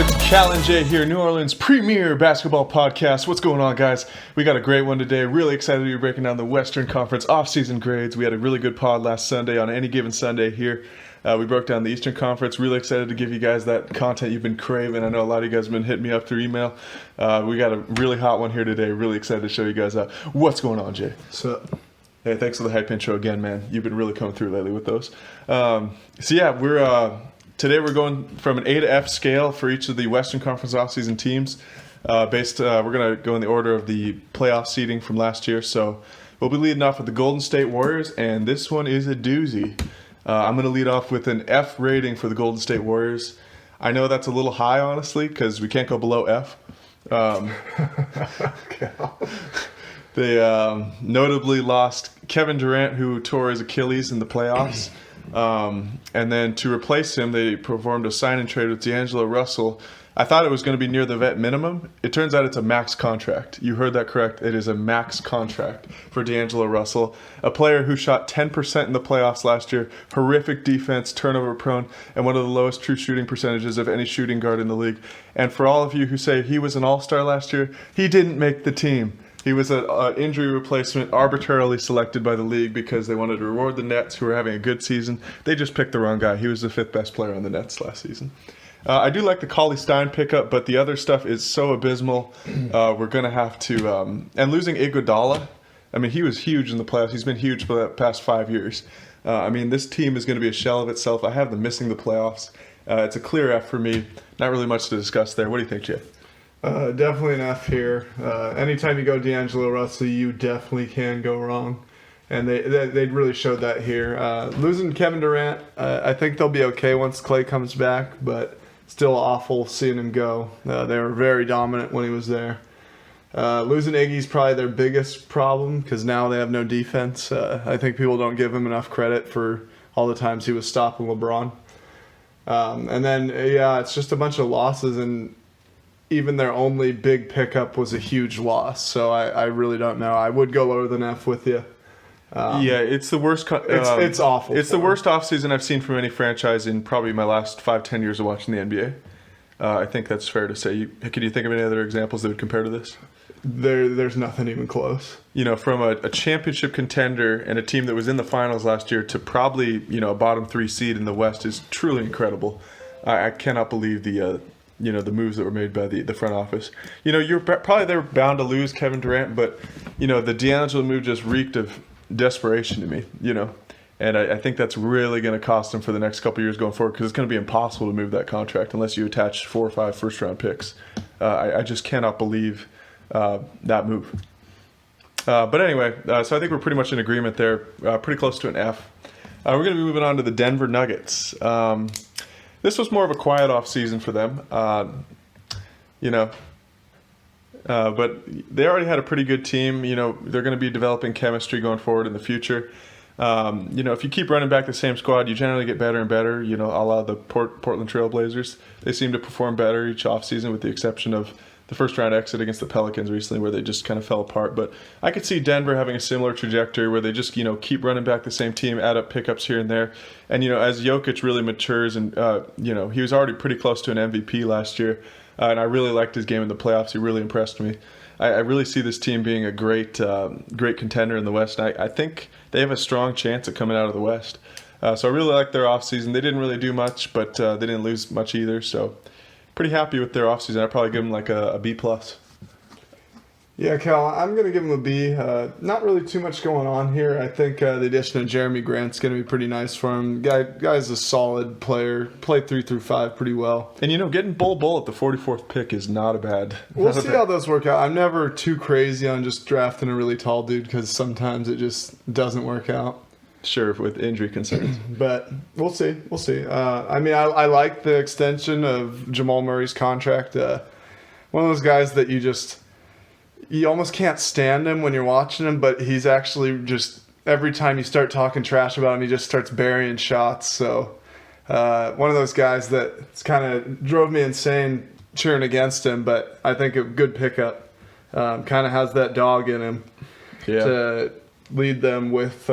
It's Cal and Jay here, New Orleans' premier basketball podcast. What's going on, guys? We got a great one today. Really excited to be breaking down the Western Conference offseason grades. We had a really good pod last Sunday on Any Given Sunday here. We broke down the Eastern Conference. Really excited to give you guys that content you've been craving. I know a lot of you guys have been hitting me up through email. We got a really hot one here today. Really excited to show you guys out. What's going on, Jay? What's up? Hey, thanks for the hype intro again, man. You've been really coming through lately with those. Today we're going from an A to F scale for each of the Western Conference offseason teams. We're going to go in the order of the playoff seeding from last year. So we'll be leading off with the Golden State Warriors, and this one is a doozy. I'm going to lead off with an F rating for the Golden State Warriors. I know that's a little high, honestly, because we can't go below F. They notably lost Kevin Durant, who tore his Achilles in the playoffs. And then to replace him, they performed a sign and trade with D'Angelo Russell. I thought it was going to be near the vet minimum. It turns out it's a max contract. You heard that correct. It is a max contract for D'Angelo Russell, a player who shot 10% in the playoffs last year, horrific defense, turnover prone, and one of the lowest true shooting percentages of any shooting guard in the league. And for all of you who say he was an all-star last year, he didn't make the team. He was an injury replacement arbitrarily selected by the league because they wanted to reward the Nets, who were having a good season. They just picked the wrong guy. He was the fifth best player on the Nets last season. I do like the Cauley Stein pickup, but the other stuff is so abysmal. We're going to have to... and losing Iguodala, I mean, he was huge in the playoffs. He's been huge for the past 5 years. This team is going to be a shell of itself. I have them missing the playoffs. It's a clear F for me. Not really much to discuss there. What do you think, Jay? Definitely an F here. Anytime you go D'Angelo Russell, you definitely can go wrong. And they really showed that here. Losing Kevin Durant, I think they'll be okay once Clay comes back, but still awful seeing him go. They were very dominant when he was there. Losing Iggy's probably their biggest problem because now they have no defense. I think people don't give him enough credit for all the times he was stopping LeBron. It's just a bunch of losses, and even their only big pickup was a huge loss. So I really don't know. I would go lower than F with you. It's the worst. It's awful. It's the worst offseason I've seen from any franchise in probably my last 5-10 years of watching the NBA. I think that's fair to say. Can you think of any other examples that would compare to this? There's nothing even close. From a championship contender and a team that was in the finals last year to probably, a bottom 3 seed in the West is truly incredible. I cannot believe the moves that were made by the front office. You're probably they're bound to lose Kevin Durant, but, the D'Angelo move just reeked of desperation to me, And I think that's really going to cost them for the next couple of years going forward because it's going to be impossible to move that contract unless you attach 4 or 5 first-round picks. I just cannot believe that move. But anyway, so I think we're pretty much in agreement there, pretty close to an F. We're going to be moving on to the Denver Nuggets. This was more of a quiet offseason for them, but they already had a pretty good team. They're going to be developing chemistry going forward in the future. If you keep running back the same squad, you generally get better and better, a la the Portland Trail Blazers. They seem to perform better each offseason with the exception of the first-round exit against the Pelicans recently where they just kind of fell apart. But I could see Denver having a similar trajectory where they just, keep running back the same team, add up pickups here and there. And, as Jokic really matures and, he was already pretty close to an MVP last year. And I really liked his game in the playoffs. He really impressed me. I really see this team being a great contender in the West. And I think they have a strong chance at coming out of the West. So I really like their offseason. They didn't really do much, but they didn't lose much either. So pretty happy with their offseason. I'd probably give them like a B+. Yeah, Cal, I'm going to give him a B. Not really too much going on here. I think the addition of Jeremy Grant's going to be pretty nice for him. Guy's a solid player. Played 3 through 5 pretty well. And, getting Bull at the 44th pick is not a bad... We'll see how those work out. I'm never too crazy on just drafting a really tall dude because sometimes it just doesn't work out. Sure, with injury concerns. But we'll see. I like the extension of Jamal Murray's contract. One of those guys that you almost can't stand him when you're watching him, but he's actually just, every time you start talking trash about him, he just starts burying shots. So one of those guys that kind of drove me insane cheering against him, but I think a good pickup. Kind of has that dog in him to lead them with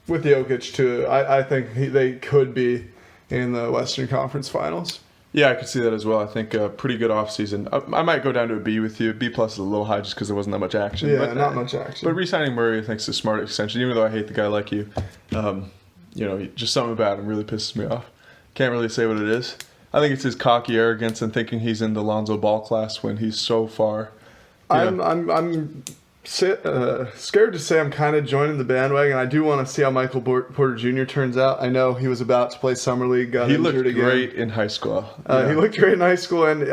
Jokic too. I think they could be in the Western Conference Finals. Yeah, I could see that as well. I think a pretty good offseason. I might go down to a B with you. B plus is a little high just because there wasn't that much action. Yeah, but, not much action. But re-signing Murray, I think, is a smart extension. Even though I hate the guy like you, just something about him really pisses me off. Can't really say what it is. I think it's his cocky arrogance and thinking he's in the Lonzo Ball class when he's so far. I'm scared to say I'm kind of joining the bandwagon. I do want to see how Michael Porter Jr. turns out. I know he was about to play summer league, got He injured looked again. great in high school. He looked great in high school, and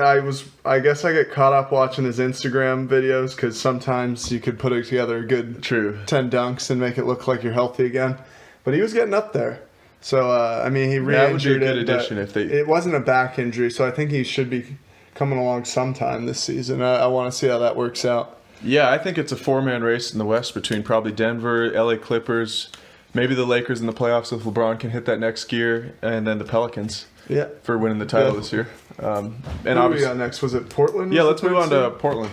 I guess I get caught up watching his Instagram videos because sometimes you could put together a good 10 dunks and make it look like you're healthy again. But he was getting up there. So, he re-injured that would be a good it, addition if they. It wasn't a back injury, so I think he should be coming along sometime this season. I want to see how that works out. Yeah, I think it's a four-man race in the West between probably Denver, LA Clippers, maybe the Lakers in the playoffs if LeBron can hit that next gear, and then the Pelicans for winning the title this year. And who we got next? Was it Portland? Yeah, let's move on to Portland.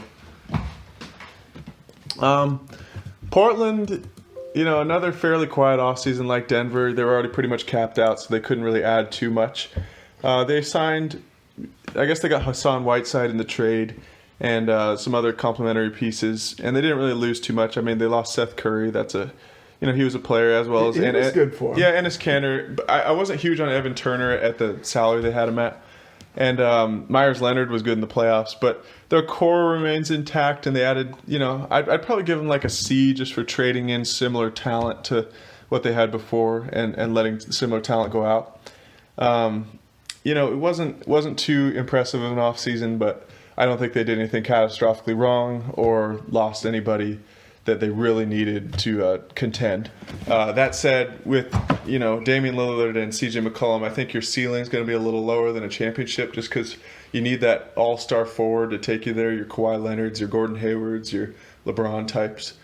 Portland, another fairly quiet offseason like Denver. They were already pretty much capped out, so they couldn't really add too much. They signed, I guess they got Hassan Whiteside in the trade and some other complementary pieces, and they didn't really lose too much. I mean, they lost Seth Curry. That's he was a player as well as. He was good for him. Yeah, Enes Kanter. But I wasn't huge on Evan Turner at the salary they had him at. And Myers Leonard was good in the playoffs, but their core remains intact, and they added, I'd probably give them like a C just for trading in similar talent to what they had before and letting similar talent go out. It wasn't too impressive of an offseason, but I don't think they did anything catastrophically wrong or lost anybody that they really needed to contend. That said, with Damian Lillard and CJ McCollum, I think your ceiling is going to be a little lower than a championship just because you need that all-star forward to take you there, your Kawhi Leonards, your Gordon Haywards, your LeBron types.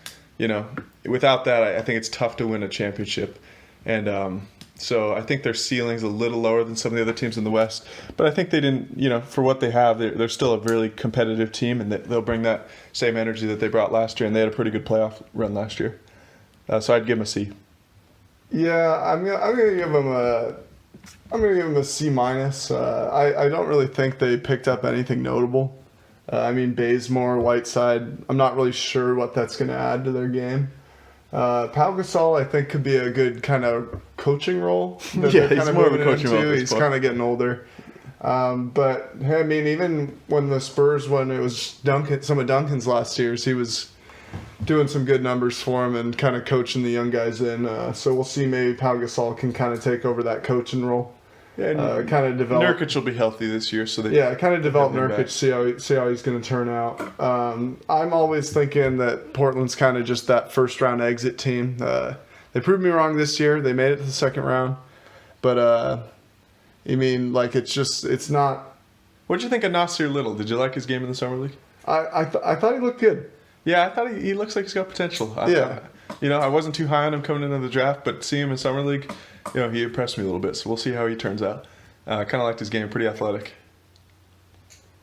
Without that, I think it's tough to win a championship. And so I think their ceiling's a little lower than some of the other teams in the West. But I think they didn't, for what they have, they're still a really competitive team, and they'll bring that same energy that they brought last year, and they had a pretty good playoff run last year. So I'd give them a C. Yeah, I'm gonna give them a C minus. I don't really think they picked up anything notable. Bazemore, Whiteside, I'm not really sure what that's gonna add to their game. Pau Gasol, I think, could be a good kind of coaching role. Yeah, he's more of a coaching role. He's kind of getting older. But even when the Spurs, when it was some of Duncan's last years, he was doing some good numbers for him and kind of coaching the young guys in. So we'll see, maybe Pau Gasol can kind of take over that coaching role. Yeah, kind of develop. Nurkic will be healthy this year, so kind of develop Nurkic, see how he's going to turn out. I'm always thinking that Portland's kind of just that first round exit team. They proved me wrong this year. They made it to the second round, but it's not. What did you think of Nasir Little? Did you like his game in the summer league? I thought he looked good. Yeah, I thought he looks like he's got potential. I wasn't too high on him coming into the draft, but seeing him in summer league, he impressed me a little bit. So we'll see how he turns out. Kind of liked his game, pretty athletic.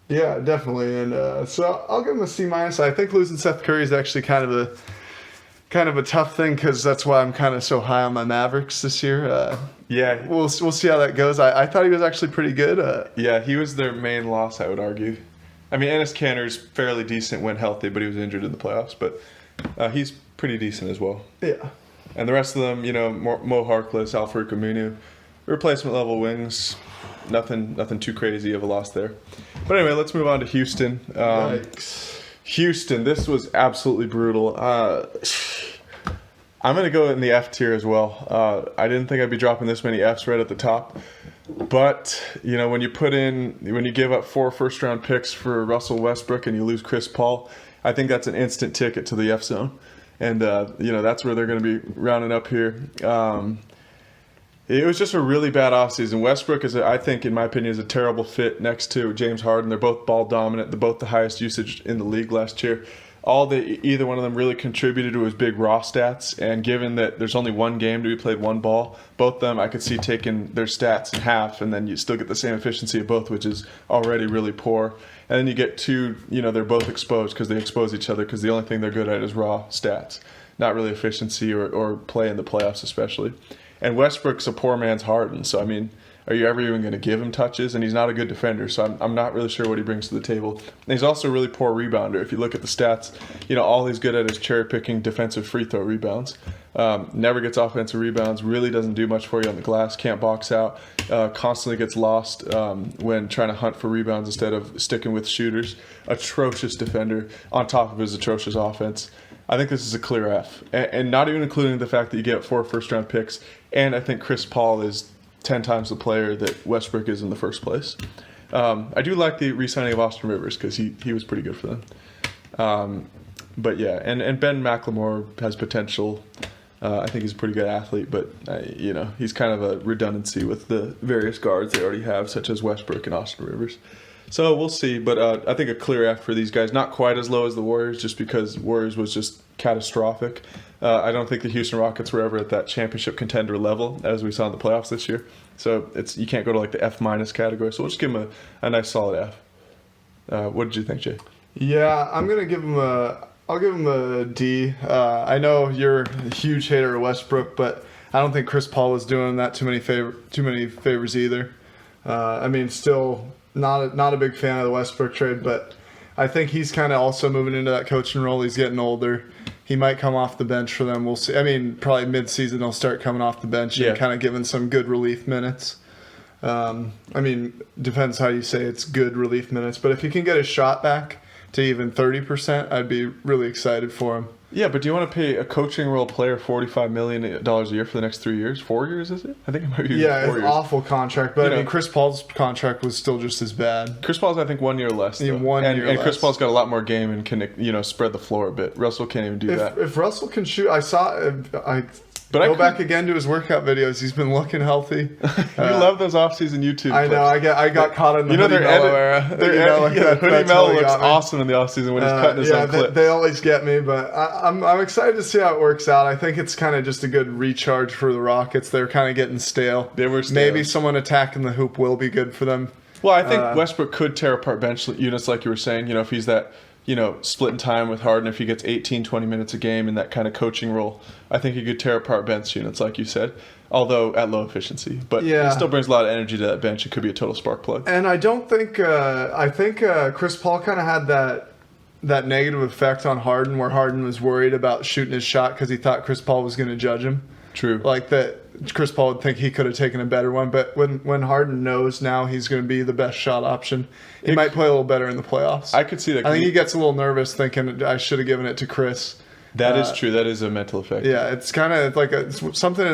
Yeah, definitely. And so I'll give him a C minus. I think losing Seth Curry is actually kind of a tough thing because that's why I'm kind of so high on my Mavericks this year. Yeah, we'll see how that goes. I thought he was actually pretty good. Yeah, he was their main loss, I would argue. Enes Kanter's fairly decent when healthy, but he was injured in the playoffs. But he's pretty decent as well. Yeah. And the rest of them, Mo Harkless, Al-Farouq Aminu, replacement level wings. Nothing too crazy of a loss there. But anyway, let's move on to Houston. Houston, this was absolutely brutal. I'm going to go in the F tier as well. I didn't think I'd be dropping this many Fs right at the top. But, when you give up 4 first-round picks for Russell Westbrook and you lose Chris Paul, I think that's an instant ticket to the F zone. And, that's where they're going to be rounding up here. It was just a really bad offseason. Westbrook I think, in my opinion, is a terrible fit next to James Harden. They're both ball dominant. They're both the highest usage in the league last year. Either one of them really contributed to his big raw stats, and given that there's only one game to be played one ball, both of them I could see taking their stats in half, and then you still get the same efficiency of both, which is already really poor. And then you get two, they're both exposed because they expose each other because the only thing they're good at is raw stats, not really efficiency or play in the playoffs especially. And Westbrook's a poor man's Harden, so are you ever even going to give him touches? And he's not a good defender, so I'm not really sure what he brings to the table. And he's also a really poor rebounder. If you look at the stats, all he's good at is cherry-picking defensive free throw rebounds. Never gets offensive rebounds, really doesn't do much for you on the glass, can't box out, constantly gets lost when trying to hunt for rebounds instead of sticking with shooters. Atrocious defender on top of his atrocious offense. I think this is a clear F. And not even including the fact that you get 4 first-round picks. And I think Chris Paul is 10 times the player that Westbrook is in the first place. I do like the re-signing of Austin Rivers because he was pretty good for them. But yeah, and Ben McLemore has potential. I think he's a pretty good athlete, but he's kind of a redundancy with the various guards they already have, such as Westbrook and Austin Rivers. So we'll see, but I think a clear F for these guys. Not quite as low as the Warriors, just because Warriors was just catastrophic. I don't think the Houston Rockets were ever at that championship contender level, as we saw in the playoffs this year. So you can't go to like the F- category. So we'll just give them a nice solid F. What did you think, Jay? Yeah, I'll give him a D. I know you're a huge hater of Westbrook, but I don't think Chris Paul was doing that too many favors either. Still not a big fan of the Westbrook trade, but I think he's kind of also moving into that coaching role. He's getting older. He might come off the bench for them. We'll see. Probably mid-season he'll start coming off the bench and kind of giving some good relief minutes. Depends how you say it's good relief minutes, but if he can get his shot back to even 30%, I'd be really excited for him. Yeah, but do you want to pay a coaching role player $45 million a year for the next 3 years? 4 years, is it? I think it might be 4 years. Yeah, it's an awful contract, but Chris Paul's contract was still just as bad. Chris Paul's, I think, 1 year less. Though. And Chris Paul's got a lot more game and can spread the floor a bit. Russell can't even do that. If Russell can shoot, Go back again to his workout videos. He's been looking healthy. You love those off-season YouTube I know. I got caught in the Hoodie Mello era. Hoodie Mello looks awesome in the off-season when he's cutting his own clips. They always get me, but I'm excited to see how it works out. I think it's kind of just a good recharge for the Rockets. They're kind of getting stale. They were stale. Maybe someone attacking the hoop will be good for them. Well, I think Westbrook could tear apart bench units like you were saying. If he's that splitting time with Harden, if he gets 18, 20 minutes a game in that kind of coaching role, I think he could tear apart bench units, like you said, although at low efficiency. But he still brings a lot of energy to that bench. It could be a total spark plug. And I don't think I think Chris Paul kind of had that negative effect on Harden, where Harden was worried about shooting his shot because he thought Chris Paul was going to judge him. True. Like that Chris Paul would think he could have taken a better one, but when Harden knows now he's going to be the best shot option, he might play a little better in the playoffs. I could see that. I think he gets a little nervous thinking, I should have given it to Chris. That is true. That is a mental effect. Yeah, it's kind of like something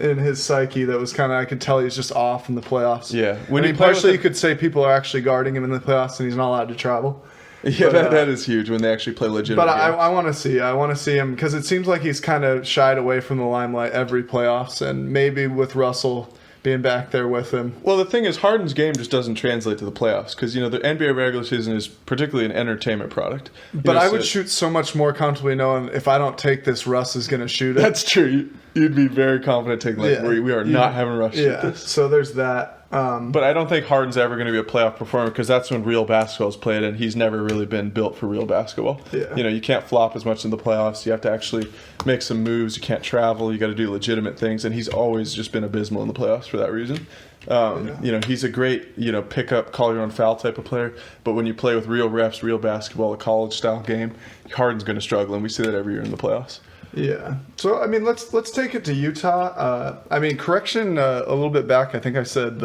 in his psyche that was kind of, I could tell he's just off in the playoffs. Yeah. Partially you could say people are actually guarding him in the playoffs and he's not allowed to travel. Yeah, but, that is huge when they actually play legitimate games. I want to see him because it seems like he's kind of shied away from the limelight every playoffs, and maybe with Russell being back there with him. Well, the thing is, Harden's game just doesn't translate to the playoffs because, the NBA regular season is particularly an entertainment product. But I would shoot so much more comfortably knowing if I don't take this, Russ is going to shoot it. That's true. You'd be very confident taking we are not having Russ shoot this. So there's that. But I don't think Harden's ever going to be a playoff performer because that's when real basketball is played, and he's never really been built for real basketball. Yeah. You can't flop as much in the playoffs. You have to actually make some moves. You can't travel. You got to do legitimate things, and he's always just been abysmal in the playoffs for that reason. He's a great, pick up, call your own foul type of player, but when you play with real refs, real basketball, a college style game, Harden's going to struggle, and we see that every year in the playoffs. Yeah. So let's take it to Utah. Correction. A little bit back, I think I said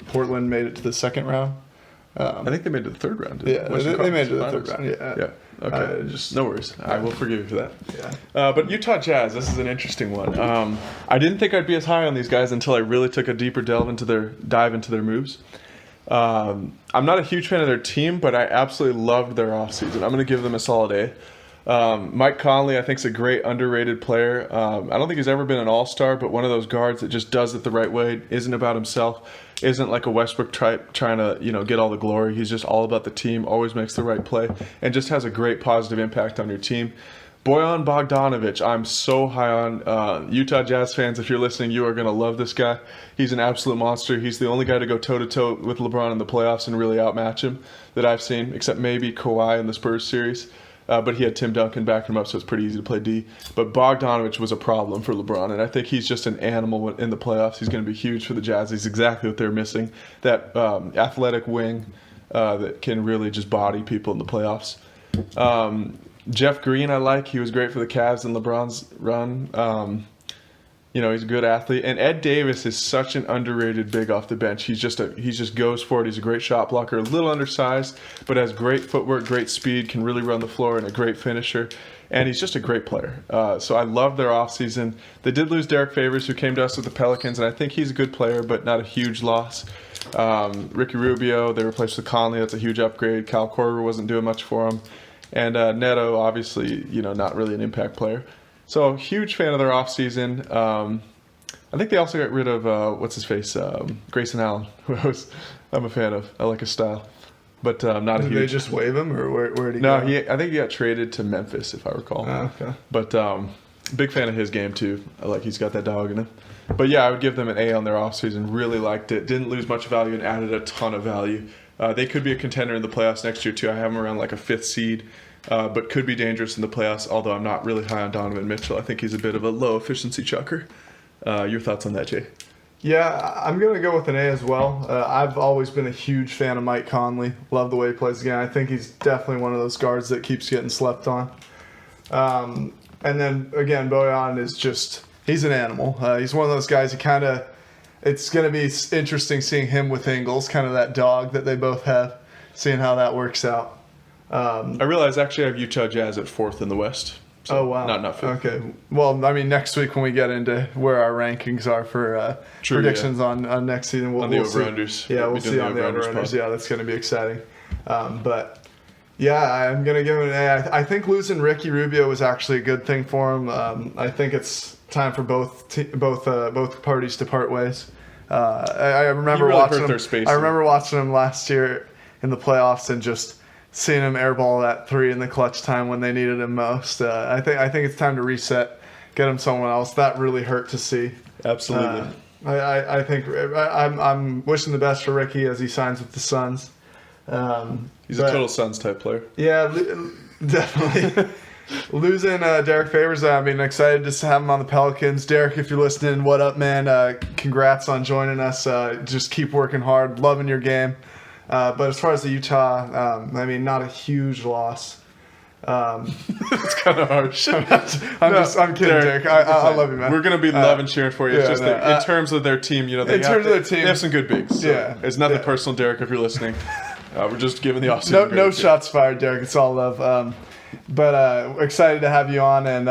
Portland made it to the second round. I think they made it to the third round. They made it to the third round. Yeah. Okay. No worries. I will forgive you for that. Yeah. But Utah Jazz, this is an interesting one. I didn't think I'd be as high on these guys until I really took a deeper dive into their moves. I'm not a huge fan of their team, but I absolutely loved their offseason. I'm going to give them a solid A. Mike Conley, I think, is a great underrated player. I don't think he's ever been an all-star, but one of those guards that just does it the right way, isn't about himself, isn't like a Westbrook type trying to, get all the glory. He's just all about the team, always makes the right play, and just has a great positive impact on your team. Bojan Bogdanovic, I'm so high on. Utah Jazz fans, if you're listening, you are going to love this guy. He's an absolute monster. He's the only guy to go toe-to-toe with LeBron in the playoffs and really outmatch him that I've seen, except maybe Kawhi in the Spurs series. but he had Tim Duncan backing him up, so it's pretty easy to play D. But Bogdanovich was a problem for LeBron, and I think he's just an animal in the playoffs. He's going to be huge for the Jazz. He's exactly what they're missing, that athletic wing that can really just body people in the playoffs. Jeff Green, I like. He was great for the Cavs in LeBron's run. He's a good athlete. And Ed Davis is such an underrated big off the bench. He just goes for it. He's a great shot blocker, a little undersized, but has great footwork, great speed, can really run the floor, and a great finisher. And he's just a great player. So I love their offseason. They did lose Derek Favors, who came to us with the Pelicans, and I think he's a good player, but not a huge loss. Ricky Rubio, they replaced with Conley. That's a huge upgrade. Kyle Korver wasn't doing much for him. And Neto, obviously, not really an impact player. So, huge fan of their offseason. I think they also got rid of, what's-his-face, Grayson Allen, who I'm a fan of. I like his style. But not a huge... Did they just waive him, or where did he go? No, I think he got traded to Memphis, if I recall. Oh, okay. But big fan of his game, too. I like he's got that dog in him. But, yeah, I would give them an A on their offseason. Really liked it. Didn't lose much value and added a ton of value. They could be a contender in the playoffs next year, too. I have them around like a 5th seed. But could be dangerous in the playoffs, although I'm not really high on Donovan Mitchell. I think he's a bit of a low-efficiency chucker. Your thoughts on that, Jay? Yeah, I'm going to go with an A as well. I've always been a huge fan of Mike Conley. Love the way he plays again. I think he's definitely one of those guards that keeps getting slept on. And then, again, Bojan is just – he's an animal. He's one of those guys who kind of – it's going to be interesting seeing him with Ingles, kind of that dog that they both have, seeing how that works out. I realize actually I have Utah Jazz at 4th in the West. So oh, wow. Not 5th. Okay. Well, I mean, next week when we get into where our rankings are for predictions on next season, we'll see. Over-unders. Yeah, we'll see on the over-unders. Yeah, that's going to be exciting. But, yeah, I'm going to give it an A. I think losing Ricky Rubio was actually a good thing for him. I think it's time for both parties to part ways. I remember watching him. I remember watching him last year in the playoffs and just seeing him airball that 3 in the clutch time when they needed him most. I think it's time to reset, get him someone else. That really hurt to see. Absolutely. I think I'm wishing the best for Ricky as he signs with the Suns. He's a total Suns type player. Yeah, definitely. Losing Derek Favors, I mean, excited to have him on the Pelicans. Derek, if you're listening, what up, man? Congrats on joining us. Just keep working hard. Loving your game. But as far as the Utah, I mean, not a huge loss. It's kind of harsh. I'm kidding, Derek. I love you, man. We're gonna be loving cheering for you. It's just that in terms of their team, they have some good bigs. So yeah, it's nothing personal, Derek. If you're listening, we're just giving the offseason. No shots fired, Derek. It's all love. But excited to have you on, and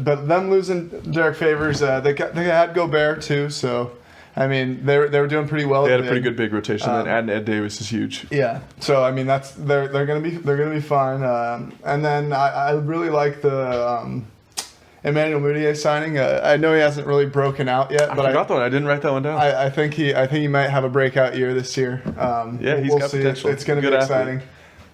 but them losing Derek Favors, they had Gobert too, so. I mean, they were doing pretty well. They had a pretty good big rotation, and adding Ed Davis is huge. Yeah, so I mean they're gonna be fine. And then I really like the Emmanuel Mudiay signing. I know he hasn't really broken out yet, but I forgot that one. I didn't write that one down. I think he might have a breakout year this year. Yeah, he's got potential. It's gonna be exciting.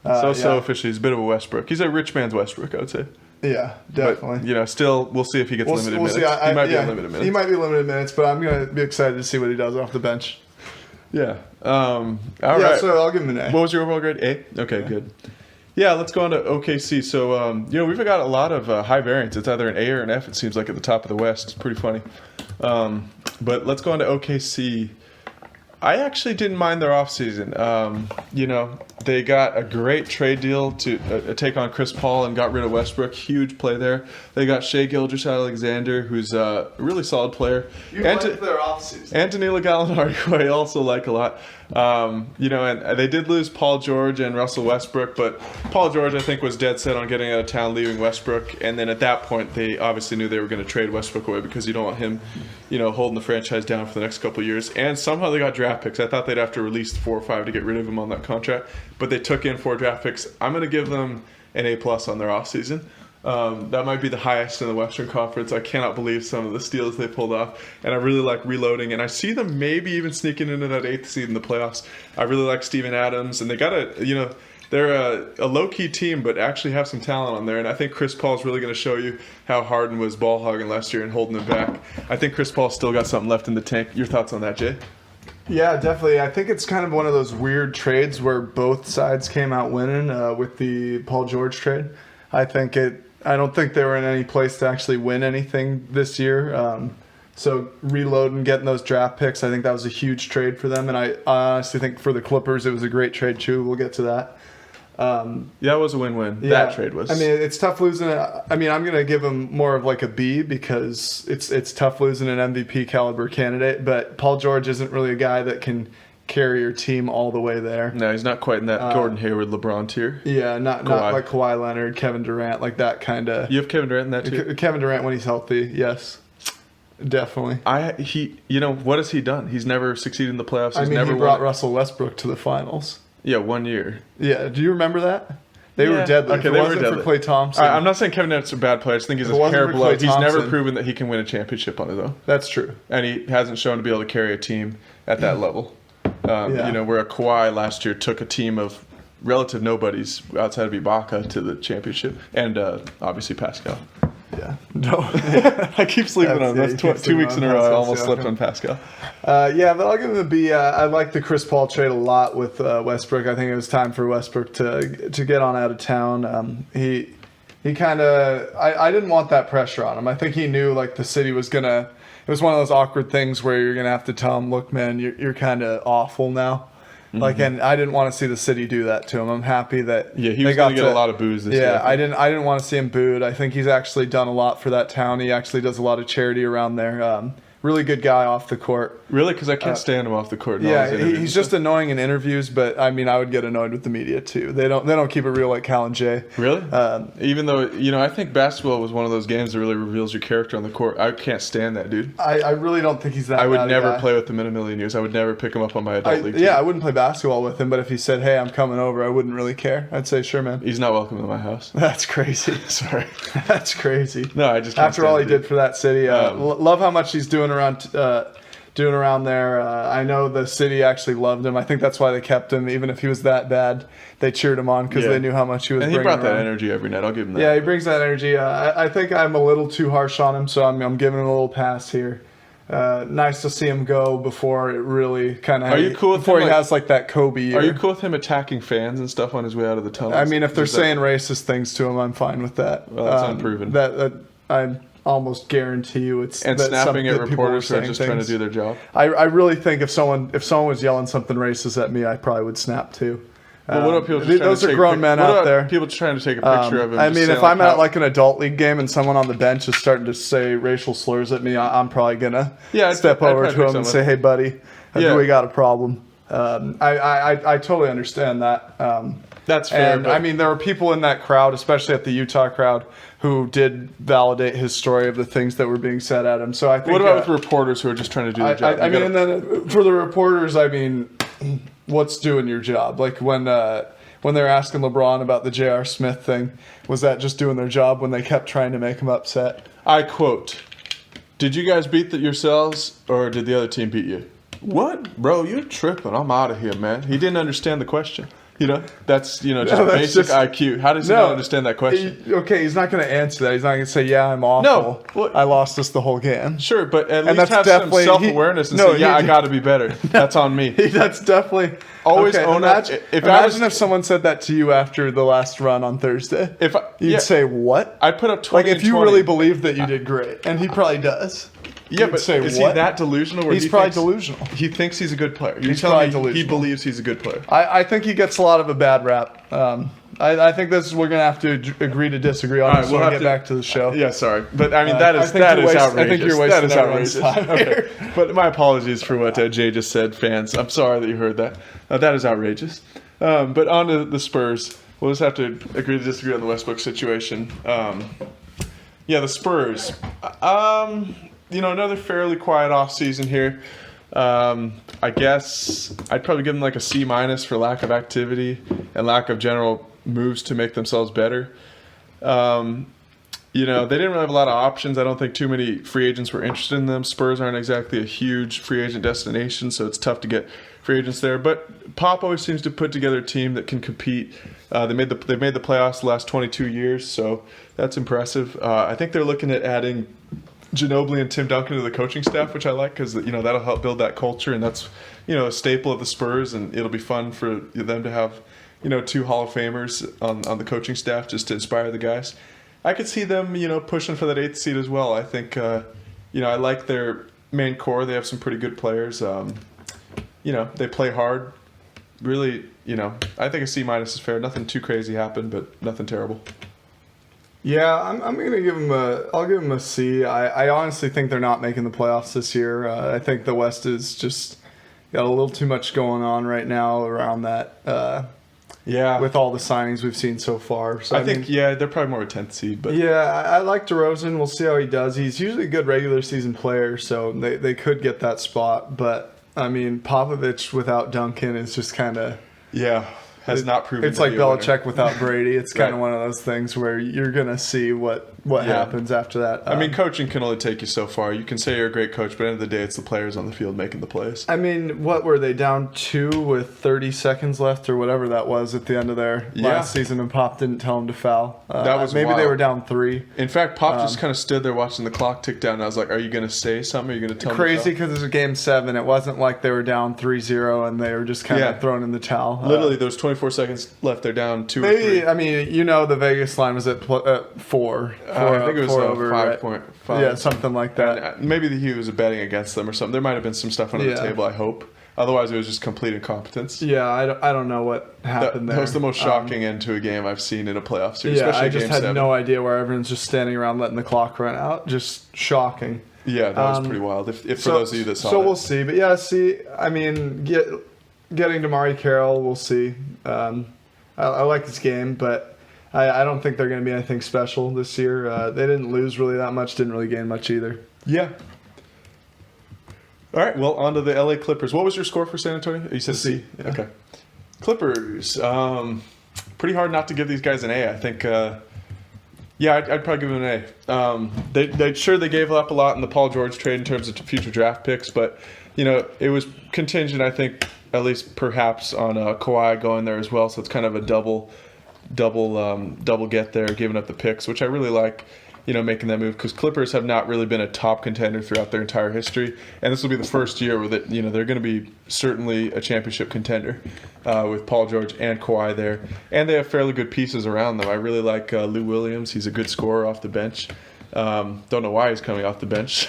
So officially, he's a bit of a Westbrook. He's a rich man's Westbrook, I would say. Yeah, definitely. But, still, we'll see if he gets limited minutes. He might be limited minutes. He might be limited minutes, but I'm going to be excited to see what he does off the bench. Yeah. All right. So I'll give him an A. What was your overall grade? A? Okay, good. Yeah, let's go on to OKC. So, we've got a lot of high variance. It's either an A or an F, it seems like, at the top of the West. It's pretty funny. But let's go on to OKC. I actually didn't mind their offseason. They got a great trade deal to take on Chris Paul and got rid of Westbrook. Huge play there. They got Shai Gilgeous-Alexander, who's a really solid player. You like their offseason. And Danilo Gallinari, who I also like a lot. And they did lose Paul George and Russell Westbrook, but Paul George, I think, was dead set on getting out of town, leaving Westbrook. And then at that point, they obviously knew they were going to trade Westbrook away because you don't want him, holding the franchise down for the next couple of years. And somehow they got draft picks. I thought they'd have to release 4 or 5 to get rid of him on that contract, but they took in 4 draft picks. I'm going to give them an A+ on their offseason. That might be the highest in the Western Conference. I cannot believe some of the steals they pulled off, and I really like reloading, and I see them maybe even sneaking into that 8th seed in the playoffs. I really like Steven Adams, and they got they're a low-key team, but actually have some talent on there, and I think Chris Paul's really going to show you how Harden was ball hogging last year and holding them back. I think Chris Paul's still got something left in the tank. Your thoughts on that, Jay? Yeah, definitely. I think it's kind of one of those weird trades where both sides came out winning with the Paul George trade. I don't think they were in any place to actually win anything this year. So reloading, getting those draft picks, I think that was a huge trade for them. And I honestly think for the Clippers, it was a great trade too. We'll get to that. Yeah, it was a win-win. Yeah, That trade was. I mean, it's tough losing. I'm going to give him more of like a B because it's tough losing an MVP caliber candidate. But Paul George isn't really a guy that can carry your team all the way there. No, he's not quite in that Gordon Hayward, LeBron tier. Yeah, not like Kawhi Leonard, Kevin Durant, like that kind of. You have Kevin Durant in that too? Kevin Durant when he's healthy, yes. Definitely. What has he done? He's never succeeded in the playoffs. He brought Russell Westbrook to the finals. Yeah, 1 year. Yeah, do you remember that? They were deadly. Okay, if it wasn't for Klay Thompson. I'm not saying Kevin Durant's a bad player. I just think he's a hair below. He's never proven that he can win a championship on his own. That's true. And he hasn't shown to be able to carry a team at that level. Where Kawhi last year took a team of relative nobodies outside of Ibaka to the championship. And obviously Pascal. Yeah. No. I keep sleeping on him. That's 2 weeks in a row. I almost slept on Pascal. But I'll give him a B. I like the Chris Paul trade a lot with Westbrook. I think it was time for Westbrook to get on out of town. He kind of... I didn't want that pressure on him. I think he knew like the city was going to... It was one of those awkward things where you're going to have to tell him, look, man, you're kind of awful now. Mm-hmm. Like, and I didn't want to see the city do that to him. I'm happy that he was going to get a lot of boos this year. Yeah, I didn't want to see him booed. I think he's actually done a lot for that town. He actually does a lot of charity around there. Really good guy off the court. Really? Because I can't stand him off the court. Yeah, he's just annoying in interviews, but I mean, I would get annoyed with the media too. They don't keep it real like Cal and Jay. Really? Even though, I think basketball was one of those games that really reveals your character on the court. I can't stand that dude. I really don't think he's that. I would bad never guy. play with him in a million years. I would never pick him up on my adult league team. Yeah, I wouldn't play basketball with him, but if he said, "Hey, I'm coming over," I wouldn't really care. I'd say, "Sure, man." He's not welcome in my house. That's crazy. Sorry. That's crazy. No, I just can't after all he did for that city. Love how much he's doing around there. I know the city actually loved him. I think that's why they kept him, even if he was that bad. They cheered him on because they knew how much he was. And he brought that energy every night. I'll give him that. Yeah, he brings that energy. I think I'm a little too harsh on him, so I'm giving him a little pass here. Nice to see him go before it really kind of. Are you cool with before him, he has like that Kobe year? Are you cool with him attacking fans and stuff on his way out of the tunnel? I mean, if they're saying racist things to him, I'm fine with that. Well, that's unproven. That I almost guarantee you it's and snapping at reporters who are just trying to do their job. I really think if someone was yelling something racist at me, I probably would snap too. Well, what about people just those are grown men out there. People just trying to take a picture of him. I mean, if I'm at like an adult league game and someone on the bench is starting to say racial slurs at me, I'm probably gonna step over to him and say, "Hey, buddy, we got a problem." I totally understand that. That's fair. And I mean, there were people in that crowd, especially at the Utah crowd, who did validate his story of the things that were being said at him. So I think. What about with reporters who are just trying to do their job? And then for the reporters, I mean, what's doing your job? Like when they're asking LeBron about the J.R. Smith thing, was that just doing their job when they kept trying to make him upset? I quote, "Did you guys beat yourselves, or did the other team beat you?" What? Bro, you're tripping. I'm out of here, man. He didn't understand the question. That's basic IQ. How does he not understand that question? He's not going to answer that. He's not going to say, "Yeah, I'm awful. No, I lost us the whole game." Sure, but at least have some self-awareness and say, "Yeah, I got to be better. That's on me." That's definitely always own up. Imagine if someone said that to you after the last run on Thursday. You'd say, "What?" I put up 20. Like if you really believe that you did great, and he probably does. Yeah, but is he that delusional? He's probably delusional. He thinks he's a good player. He's probably delusional. He believes he's a good player. I think he gets a lot of a bad rap. I think we're going to have to agree to disagree on this when we get back to the show. Yeah, sorry. But I mean, that is outrageous. I think you're wasting everyone's time. Okay. But my apologies for what Jay just said, fans. I'm sorry that you heard that. That is outrageous. But on to the Spurs. We'll just have to agree to disagree on the Westbrook situation. The Spurs. Another fairly quiet offseason here. I guess I'd probably give them like a C- for lack of activity and lack of general moves to make themselves better. They didn't really have a lot of options. I don't think too many free agents were interested in them. Spurs aren't exactly a huge free agent destination, so it's tough to get free agents there. But Pop always seems to put together a team that can compete. They've made the playoffs the last 22 years, so that's impressive. I think they're looking at adding Ginobili and Tim Duncan to the coaching staff, which I like because that'll help build that culture, and that's a staple of the Spurs, and it'll be fun for them to have two Hall of Famers on the coaching staff just to inspire the guys. I could see them, pushing for that 8th seed as well. I think, I like their main core. They have some pretty good players. They play hard. Really, I think a C- is fair. Nothing too crazy happened, but nothing terrible. Yeah, I'm gonna give them I'll give them a C. I honestly think they're not making the playoffs this year. I think the West is just got a little too much going on right now around that. With all the signings we've seen so far. So I think they're probably more a 10th seed. But yeah, I like DeRozan. We'll see how he does. He's usually a good regular season player, so they could get that spot. But I mean, Popovich without Duncan is just kind of has not proven. It's like Belichick without Brady. It's kind of one of those things where you're gonna see what happens after that. I mean, coaching can only take you so far. You can say you're a great coach, but at the end of the day, it's the players on the field making the plays. I mean, what were they down 2 with 30 seconds left or whatever that was at the end of their last season, and Pop didn't tell them to foul. That was maybe wild. They were down 3. In fact, Pop just kind of stood there watching the clock tick down. And I was like, "Are you going to say something? Are you going to tell me?" Crazy because it was Game 7. It wasn't like they were down 3-0 and they were just kind of thrown in the towel. Literally, there was 24 seconds left. They're down 2 maybe, or 3. I mean, the Vegas line was at 4. I think it was over, 5.5. Yeah, something like that. And maybe he was betting against them or something. There might have been some stuff under the table, I hope. Otherwise, it was just complete incompetence. Yeah, I don't know what happened there. That was the most shocking end to a game I've seen in a playoff series. Yeah, especially I just Game had 7. no idea where everyone's just standing around letting the clock run out. Just shocking. Yeah, that was pretty wild. If for those of you that saw it. So we'll see. But yeah, I mean, getting Damari Carroll, we'll see. I like this game, but I don't think they're going to be anything special this year. They didn't lose really that much, didn't really gain much either. Yeah. All right, well, on to the LA Clippers. What was your score for San Antonio? You said C. Yeah. Okay. Clippers. Pretty hard not to give these guys an A. I think, I'd probably give them an A. They gave up a lot in the Paul George trade in terms of future draft picks, but, it was contingent, I think, at least perhaps on Kawhi going there as well, so it's kind of a double get there, giving up the picks, which I really like, making that move, because Clippers have not really been a top contender throughout their entire history, and this will be the first year where they're going to be certainly a championship contender with Paul George and Kawhi there, and they have fairly good pieces around them. I really like Lou Williams. He's a good scorer off the bench. Don't know why he's coming off the bench.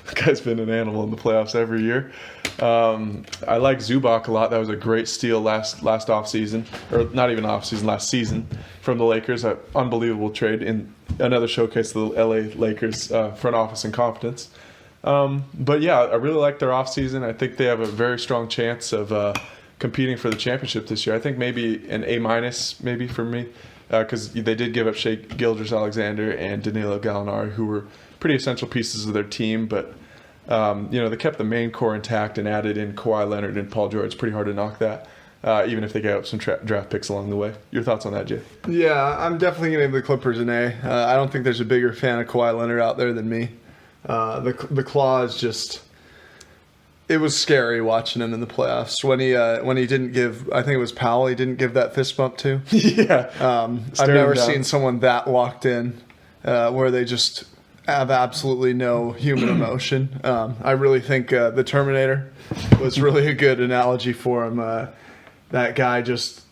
The guy's been an animal in the playoffs every year. I like Zubac a lot. That was a great steal last offseason, or not even offseason, last season from the Lakers. An unbelievable trade in another showcase of the LA Lakers front office and competence. But yeah, I really like their offseason. I think they have a very strong chance of competing for the championship this year. I think maybe an A- maybe for me, because they did give up Shai Gilgeous-Alexander and Danilo Gallinari, who were pretty essential pieces of their team, but they kept the main core intact and added in Kawhi Leonard and Paul George. Pretty hard to knock that, even if they gave up some draft picks along the way. Your thoughts on that, Jay? Yeah, I'm definitely going to give the Clippers an A. I don't think there's a bigger fan of Kawhi Leonard out there than me. The Claw is just... It was scary watching him in the playoffs when he didn't give, I think it was Powell, he didn't give that fist bump to. Yeah. I've never seen someone that locked in, where they just have absolutely no human emotion. I really think the Terminator was really a good analogy for him. That guy does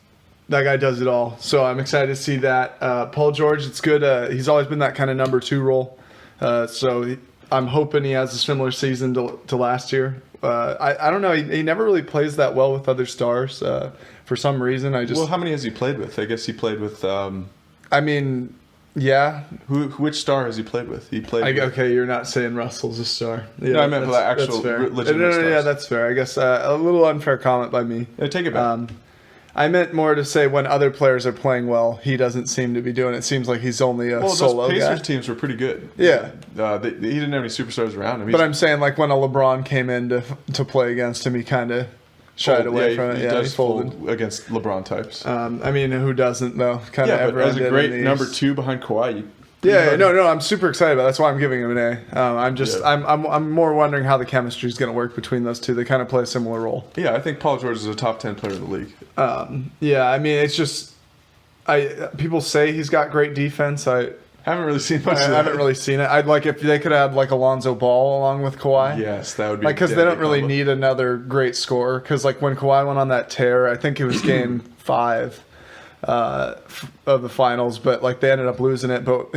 it all. So I'm excited to see that. Paul George, it's good. He's always been that kind of number 2 role. So I'm hoping he has a similar season to last year. I don't know. He never really plays that well with other stars. For some reason, Well, how many has he played with? I guess he played with. I mean, yeah. Which star has he played with? He played. With... Okay, you're not saying Russell's a star. Yeah, no, I meant the actual legitimate stars. Yeah, that's fair. I guess a little unfair comment by me. Yeah, take it back. I meant more to say when other players are playing well, he doesn't seem to be doing it. It seems like he's only a solo those Pacers guy. teams were pretty good. Yeah. He didn't have any superstars around him. But I'm saying, like, when a LeBron came in to play against him, he kind of shied away from it. He folded against LeBron types. I mean, who doesn't, though? Kind of but as a great number 2 behind Kawhi, I'm super excited about it. That's why I'm giving him an A. I'm more wondering how the chemistry is going to work between those two. They kind of play a similar role. Yeah, I think Paul George is a top 10 player in the league. I mean, it's just people say he's got great defense. I haven't really seen much. I haven't really seen it. I'd like if they could add like Alonzo Ball along with Kawhi. Yes, that would be because they don't really need another great scorer. Because like when Kawhi went on that tear, I think it was game 5 of the finals, but like they ended up losing it. But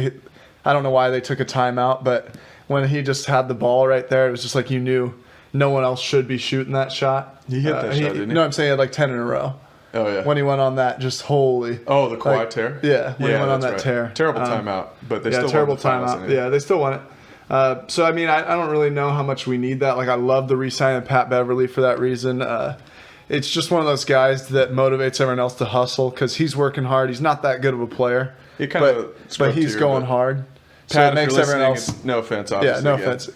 I don't know why they took a timeout, but when he just had the ball right there, it was just like you knew no one else should be shooting that shot. He hit that shot, didn't he? No, I'm saying he had like 10 in a row. Oh, yeah. When he went on that, just holy. Oh, the quad tear? Yeah, when he went on that right. tear. Terrible timeout, but they still terrible won the finals. timeout. Yeah, they still won it. So, I mean, I don't really know how much we need that. Like, I love the re-signing of Pat Beverly for that reason. It's just one of those guys that motivates everyone else to hustle because he's working hard. He's not that good of a player, but he's going hard. Pat, so it makes everyone else. No offense, obviously. Yeah, no offense.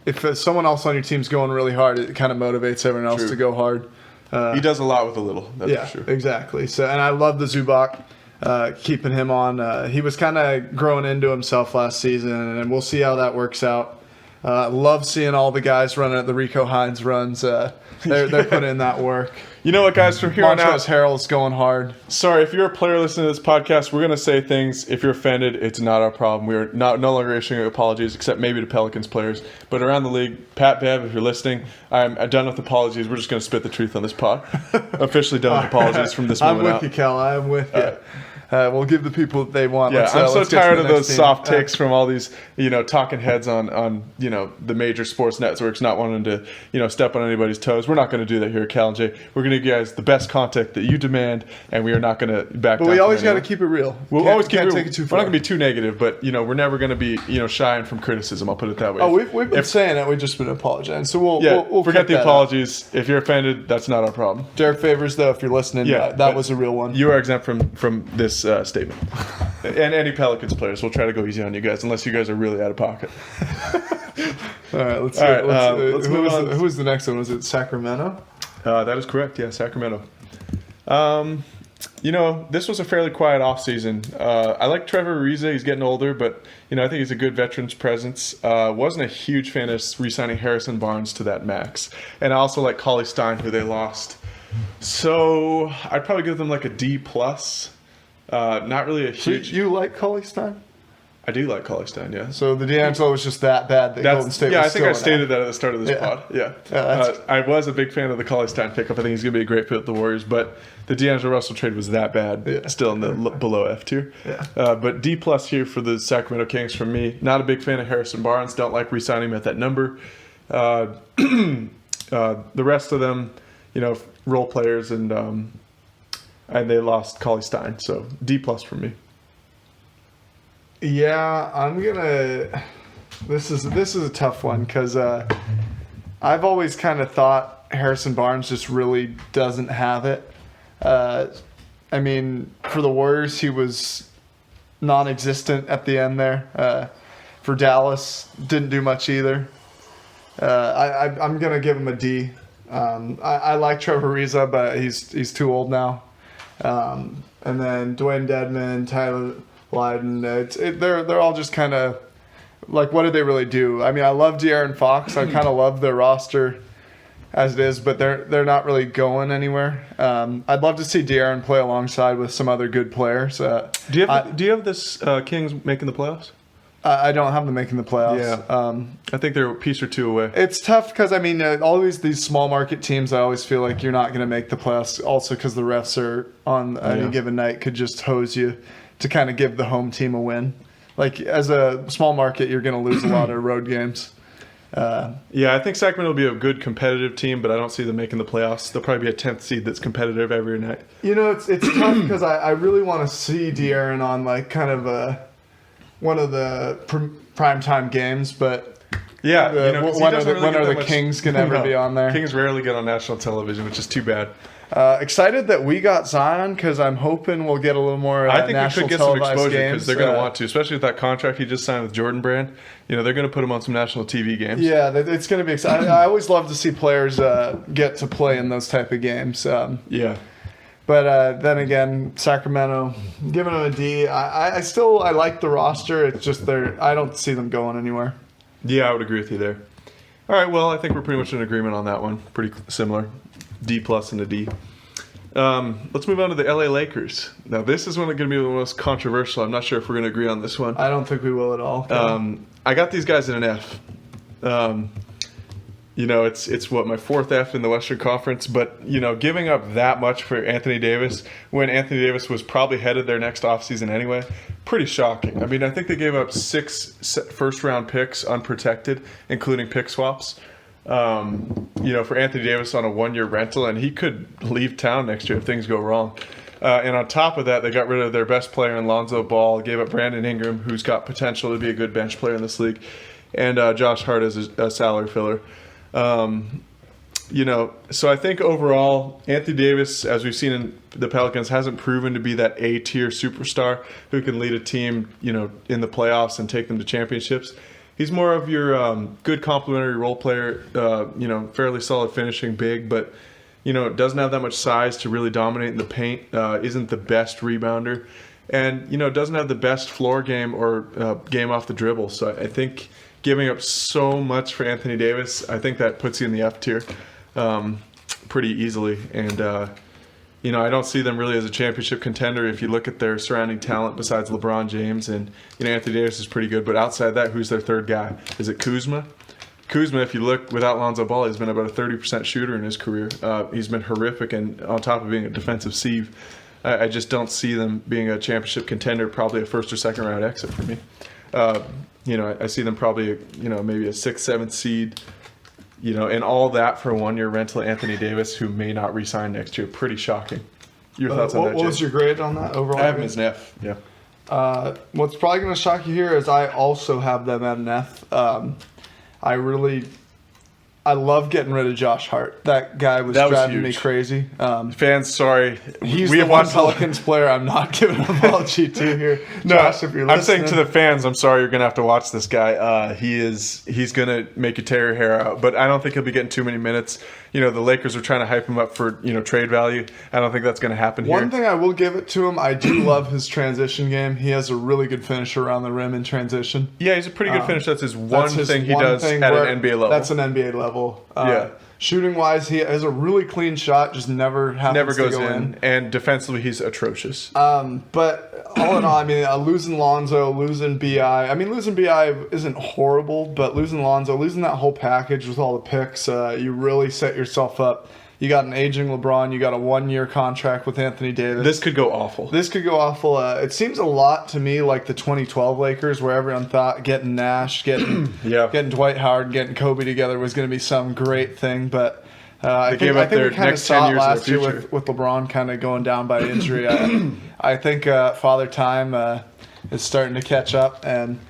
If someone else on your team's going really hard, it kind of motivates everyone else to go hard. He does a lot with a little. That's for sure. Exactly. So, and I love the Zubac, keeping him on. He was kind of growing into himself last season, and we'll see how that works out. Love seeing all the guys running at the Rico Hines runs. They're putting in that work. You know what, guys? From here on out, Montrezl Harrell's going hard. Sorry, if you're a player listening to this podcast, we're going to say things. If you're offended, it's not our problem. We're no longer issuing apologies, except maybe to Pelicans players. But around the league, Pat Bev, if you're listening, I'm done with apologies. We're just going to spit the truth on this pod. Officially done with apologies from this moment out. I'm with you, Cal. I'm with you. We'll give the people what they want. Yeah, I'm so tired of those soft takes from all these, talking heads on the major sports networks not wanting to, step on anybody's toes. We're not going to do that here at Cal and Jay. We're going to give you guys the best content that you demand, and we are not going to back down. But we always got to keep it real. We'll always keep it real. Take it too We're far. not going to be too negative, but, we're never going to be, shying from criticism. I'll put it that way. Oh, we've been saying that. We've just been apologizing. So we'll forget the apologies. If you're offended, that's not our problem. Derek Favors, though, if you're listening, that was a real one. You are exempt from this statement. And any Pelicans players, we'll try to go easy on you guys, unless you guys are really out of pocket. All right, let's move on. Who was the next one? Was it Sacramento? That is correct, yeah, Sacramento. This was a fairly quiet offseason. I like Trevor Ariza. He's getting older, but, I think he's a good veteran's presence. Wasn't a huge fan of re-signing Harrison Barnes to that max. And I also like Cauley Stein, who they lost. So I'd probably give them like a D+. Not really a huge... You like Cauley Stein? I do like Cauley Stein, yeah. So the D'Angelo was just that bad that Golden State was I think I stated out. that at the start of this pod. Yeah. I was a big fan of the Cauley Stein pickup. I think he's going to be a great fit with the Warriors, but the D'Angelo Russell trade was that bad, still in the below F tier. Yeah. But D+ here for the Sacramento Kings from me. Not a big fan of Harrison Barnes. Don't like re-signing him at that number. The rest of them, role players, and they lost Cauley Stein. So D+ for me. Yeah, I'm gonna. This is a tough one because I've always kind of thought Harrison Barnes just really doesn't have it. I mean, for the Warriors, he was non-existent at the end there. For Dallas, didn't do much either. I'm gonna give him a D. I like Trevor Ariza, but he's too old now. And then Dwayne Dedman, Tyler Lydon, they're all just kind of like, what did they really do? I mean, I love De'Aaron Fox. I kind of love their roster as it is, but they're not really going anywhere. I'd love to see De'Aaron play alongside with some other good players. Do you have this Kings making the playoffs? I don't have them making the playoffs. Yeah. I think they're a piece or two away. It's tough because, I mean, always these small market teams, I always feel like you're not going to make the playoffs also because the refs are on any given night could just hose you to kind of give the home team a win. Like, as a small market, you're going to lose a lot of road games. I think Sacramento will be a good competitive team, but I don't see them making the playoffs. They'll probably be a 10th seed that's competitive every night. It's tough because I really want to see De'Aaron on, like, kind of one of the primetime games, but when are the Kings going to ever be on there? Kings rarely get on national television, which is too bad. Excited that we got Zion because I'm hoping we'll get a little more I think national we could get some televised exposure because games. they're going to want to, especially with that contract he just signed with Jordan Brand. They're going to put him on some national TV games. Yeah, it's going to be exciting. I always love to see players get to play in those type of games. But then again, Sacramento, giving them a D. I still like the roster. It's just I don't see them going anywhere. Yeah, I would agree with you there. All right, well, I think we're pretty much in agreement on that one. Pretty similar. D+ and a D. Let's move on to the LA Lakers. Now, this is going to be the most controversial. I'm not sure if we're going to agree on this one. I don't think we will at all. I got these guys in an F. it's what, my fourth F in the Western Conference, but giving up that much for Anthony Davis when Anthony Davis was probably headed their next offseason anyway, pretty shocking. I mean, I think they gave up 6 first-round picks unprotected, including pick swaps. For Anthony Davis on a 1-year rental, and he could leave town next year if things go wrong. And on top of that, they got rid of their best player in Lonzo Ball, gave up Brandon Ingram, who's got potential to be a good bench player in this league, and Josh Hart as a salary filler. So I think overall, Anthony Davis, as we've seen in the Pelicans, hasn't proven to be that A-tier superstar who can lead a team, in the playoffs and take them to championships. He's more of your good complementary role player, fairly solid finishing big, but, doesn't have that much size to really dominate in the paint, isn't the best rebounder, and, doesn't have the best floor game or game off the dribble. So I think giving up so much for Anthony Davis, I think that puts you in the F tier pretty easily. And, I don't see them really as a championship contender if you look at their surrounding talent besides LeBron James. And, Anthony Davis is pretty good. But outside that, who's their third guy? Is it Kuzma? Kuzma, if you look, without Lonzo Ball, he's been about a 30% shooter in his career. He's been horrific, and on top of being a defensive sieve, I just don't see them being a championship contender, probably a first or second round exit for me. I see them probably, maybe a 6th, 7th seed, and all that for a 1-year rental Anthony Davis, who may not re-sign next year. Pretty shocking. Your thoughts on that, What was your grade on that overall? I have him as an F, yeah. What's probably going to shock you here is I also have them at an F. I love getting rid of Josh Hart. That guy was driving me crazy. Fans, sorry. He's the one Pelicans player I'm not giving an apology to here. Josh, if you're listening. I'm saying to the fans, I'm sorry you're going to have to watch this guy. He's going to make you tear your hair out, but I don't think he'll be getting too many minutes. The Lakers are trying to hype him up for, trade value. I don't think that's going to happen here. One thing I will give it to him, I do love his transition game. He has a really good finisher around the rim in transition. Yeah, he's a pretty good finisher. That's his one thing he does at an NBA level. That's an NBA level. Yeah. Shooting wise, he has a really clean shot, just never goes in. And defensively, he's atrocious. But all in all, losing Lonzo, losing BI. Losing BI isn't horrible, but losing Lonzo, losing that whole package with all the picks, you really set yourself up. You got an aging LeBron. You got a 1-year contract with Anthony Davis. This could go awful. It seems a lot to me like the 2012 Lakers, where everyone thought getting Nash, getting Dwight Howard, getting Kobe together was going to be some great thing. But I think we kind of saw it last year with LeBron kind of going down by injury. I think Father Time is starting to catch up, and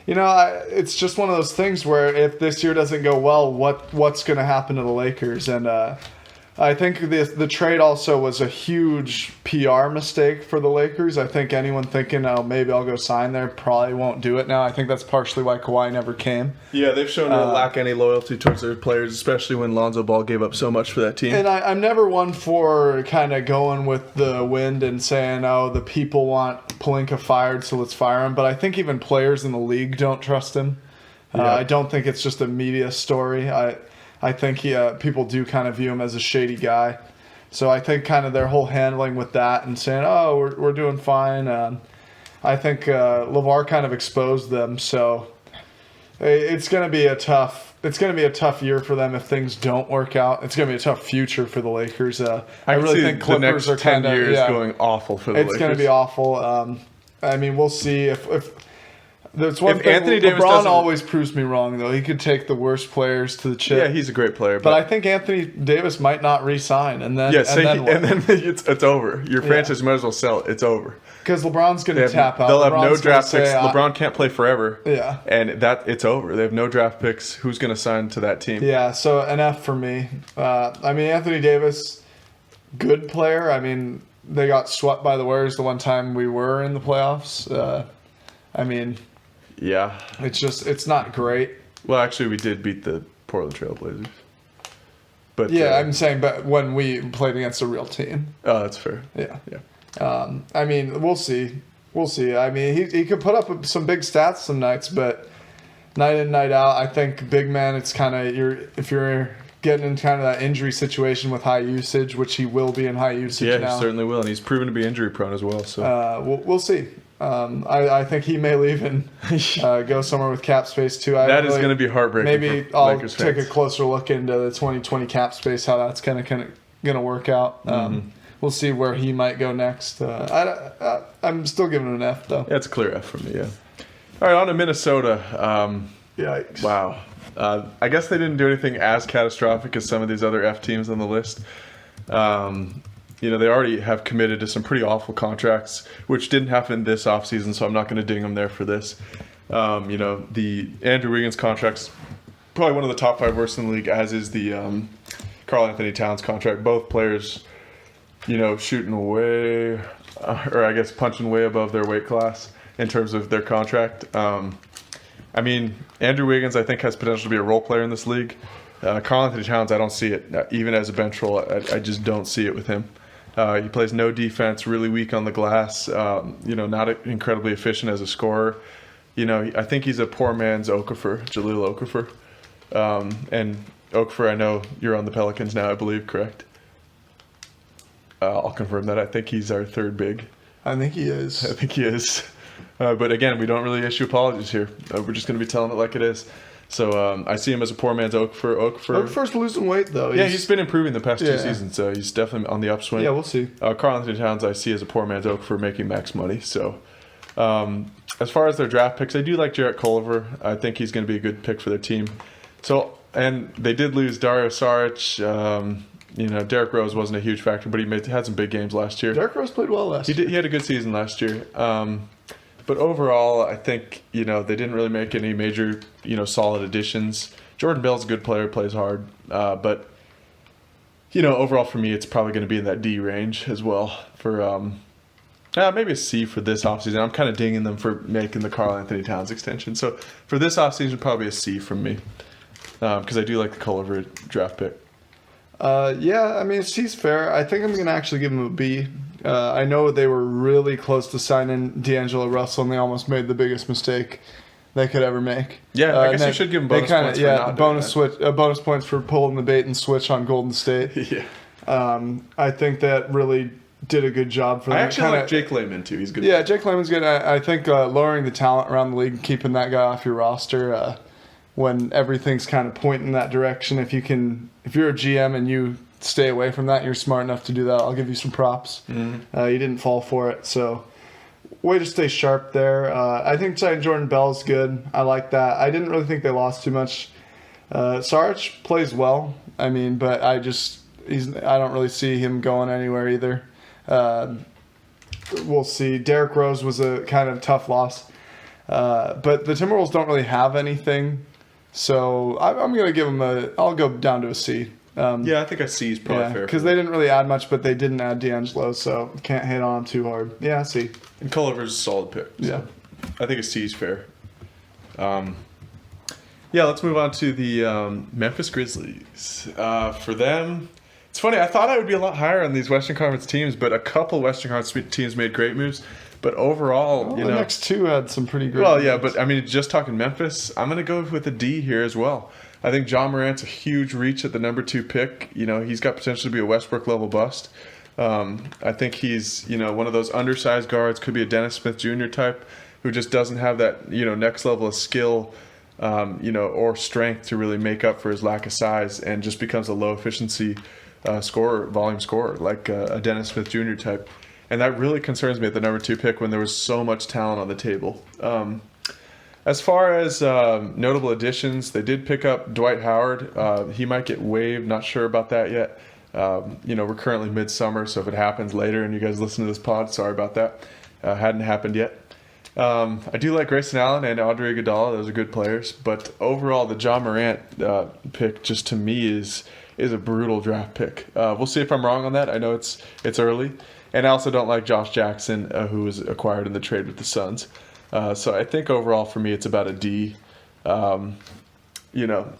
it's just one of those things where if this year doesn't go well, what's going to happen to the Lakers? And I think the trade also was a huge PR mistake for the Lakers. I think anyone thinking, maybe I'll go sign there, probably won't do it now. I think that's partially why Kawhi never came. Yeah, they've shown to lack any loyalty towards their players, especially when Lonzo Ball gave up so much for that team. And I'm never one for kind of going with the wind and saying, the people want Pelinka fired, so let's fire him. But I think even players in the league don't trust him. I don't think it's just a media story. I think people do kind of view him as a shady guy. So I think kind of their whole handling with that and saying, we're doing fine. I think LeVar kind of exposed them. So it's going to be a tough year for them if things don't work out. It's going to be a tough future for the Lakers. I really think Clippers are kind of going awful for the Lakers. It's going to be awful. We'll see if That's one thing. Anthony Davis LeBron always proves me wrong, though. He could take the worst players to the chip. Yeah, he's a great player. But I think Anthony Davis might not re-sign, and then it's over. Your franchise might as well sell it. It's over. Because LeBron's going to tap out. They'll have no draft picks. LeBron can't play forever. Yeah. And it's over. They have no draft picks. Who's going to sign to that team? Yeah, so an F for me. Anthony Davis, good player. They got swept by the Warriors the one time we were in the playoffs. Yeah. It's not great. Well, actually, we did beat the Portland Trail Blazers. But I'm saying, but when we played against a real team. Oh, that's fair. Yeah. We'll see. He could put up some big stats some nights, but night in, night out, I think big man, it's kind of if you're getting in kind of that injury situation with high usage, which he will be in high usage now. Yeah, he certainly will, and he's proven to be injury prone as well. So we'll see. I think he may leave and go somewhere with cap space too. That is going to be heartbreaking. Maybe for I'll Lakers take fans. a closer look into the 2020 cap space, how that's kind of going to work out. We'll see where he might go next. I'm still giving him an F though. Yeah, it's a clear F for me. Yeah. All right, on to Minnesota. Yikes! Wow. I guess they didn't do anything as catastrophic as some of these other F teams on the list. They already have committed to some pretty awful contracts, which didn't happen this offseason, so I'm not going to ding them there for this. The Andrew Wiggins contract's probably one of the top 5 worst in the league, as is the Karl Anthony Towns contract. Both players, shooting way, or I guess punching way above their weight class in terms of their contract. Andrew Wiggins, I think, has potential to be a role player in this league. Karl Anthony Towns, I don't see it. Even as a bench role, I just don't see it with him. He plays no defense, really weak on the glass, not incredibly efficient as a scorer. I think he's a poor man's Okafor, Jahlil Okafor. And Okafor, I know you're on the Pelicans now, I believe, correct? I'll confirm that. I think he's our third big. I think he is. I think he is. But again, we don't really issue apologies here. We're just going to be telling it like it is. So I see him as a poor man's Okafor. Okafor's losing weight, though. Yeah, he's been improving the past 2 seasons, so he's definitely on the upswing. Yeah, we'll see. Karl Anthony Towns, I see as a poor man's Okafor making max money. So as far as their draft picks, I do like Jarrett Culver. I think he's going to be a good pick for their team. So, and they did lose Dario Saric. Derrick Rose wasn't a huge factor, but he had some big games last year. Derrick Rose played well last year. He had a good season last year. But overall, I think, they didn't really make any major, solid additions. Jordan Bell's a good player, plays hard. But, overall for me, it's probably going to be in that D range as well for maybe a C for this offseason. I'm kind of dinging them for making the Karl Anthony Towns extension. So for this offseason, probably a C from me because I do like the Culver draft pick. C's fair. I think I'm going to actually give him a B. I know they were really close to signing D'Angelo Russell, and they almost made the biggest mistake they could ever make. Yeah, I guess you should give them bonus points for not doing that. Bonus points for pulling the bait and switch on Golden State. Yeah. I think that really did a good job for them. I actually like Jake Layman, too. He's good. Yeah, Jake Layman's good. I think lowering the talent around the league and keeping that guy off your roster when everything's kind of pointing that direction, if you're a GM and you stay away from that, you're smart enough to do that, I'll give you some props. Mm-hmm. You didn't fall for it, so way to stay sharp there. I think signing Jordan Bell's good. I like that. I didn't really think they lost too much. Saric plays well, but I don't really see him going anywhere either. We'll see. Derrick Rose was a kind of tough loss, but the Timberwolves don't really have anything, so I'm going to give them I'll go down to a C. I think a C is probably fair. Because they didn't really add much, but they didn't add D'Angelo, so can't hit on him too hard. Yeah, C. And Culver's a solid pick. So Yeah. I think a C is fair. Let's move on to the Memphis Grizzlies. For them, it's funny, I thought I would be a lot higher on these Western Conference teams, but a couple Western Conference teams made great moves. But overall, the next two had some pretty great Well, moves. yeah, but just talking Memphis, I'm going to go with a D here as well. I think John Morant's a huge reach at the number 2 pick. He's got potential to be a Westbrook-level bust. I think he's, one of those undersized guards, could be a Dennis Smith Jr. type, who just doesn't have that, next level of skill, or strength to really make up for his lack of size, and just becomes a low-efficiency volume scorer, like a Dennis Smith Jr. type. And that really concerns me at the number 2 pick when there was so much talent on the table. As far as notable additions, they did pick up Dwight Howard. He might get waived. Not sure about that yet. We're currently midsummer, so if it happens later and you guys listen to this pod, sorry about that. Hadn't happened yet. I do like Grayson Allen and Andre Iguodala. Those are good players. But overall, the John Morant pick just to me is a brutal draft pick. We'll see if I'm wrong on that. I know it's early. And I also don't like Josh Jackson, who was acquired in the trade with the Suns. So I think overall for me it's about a D. They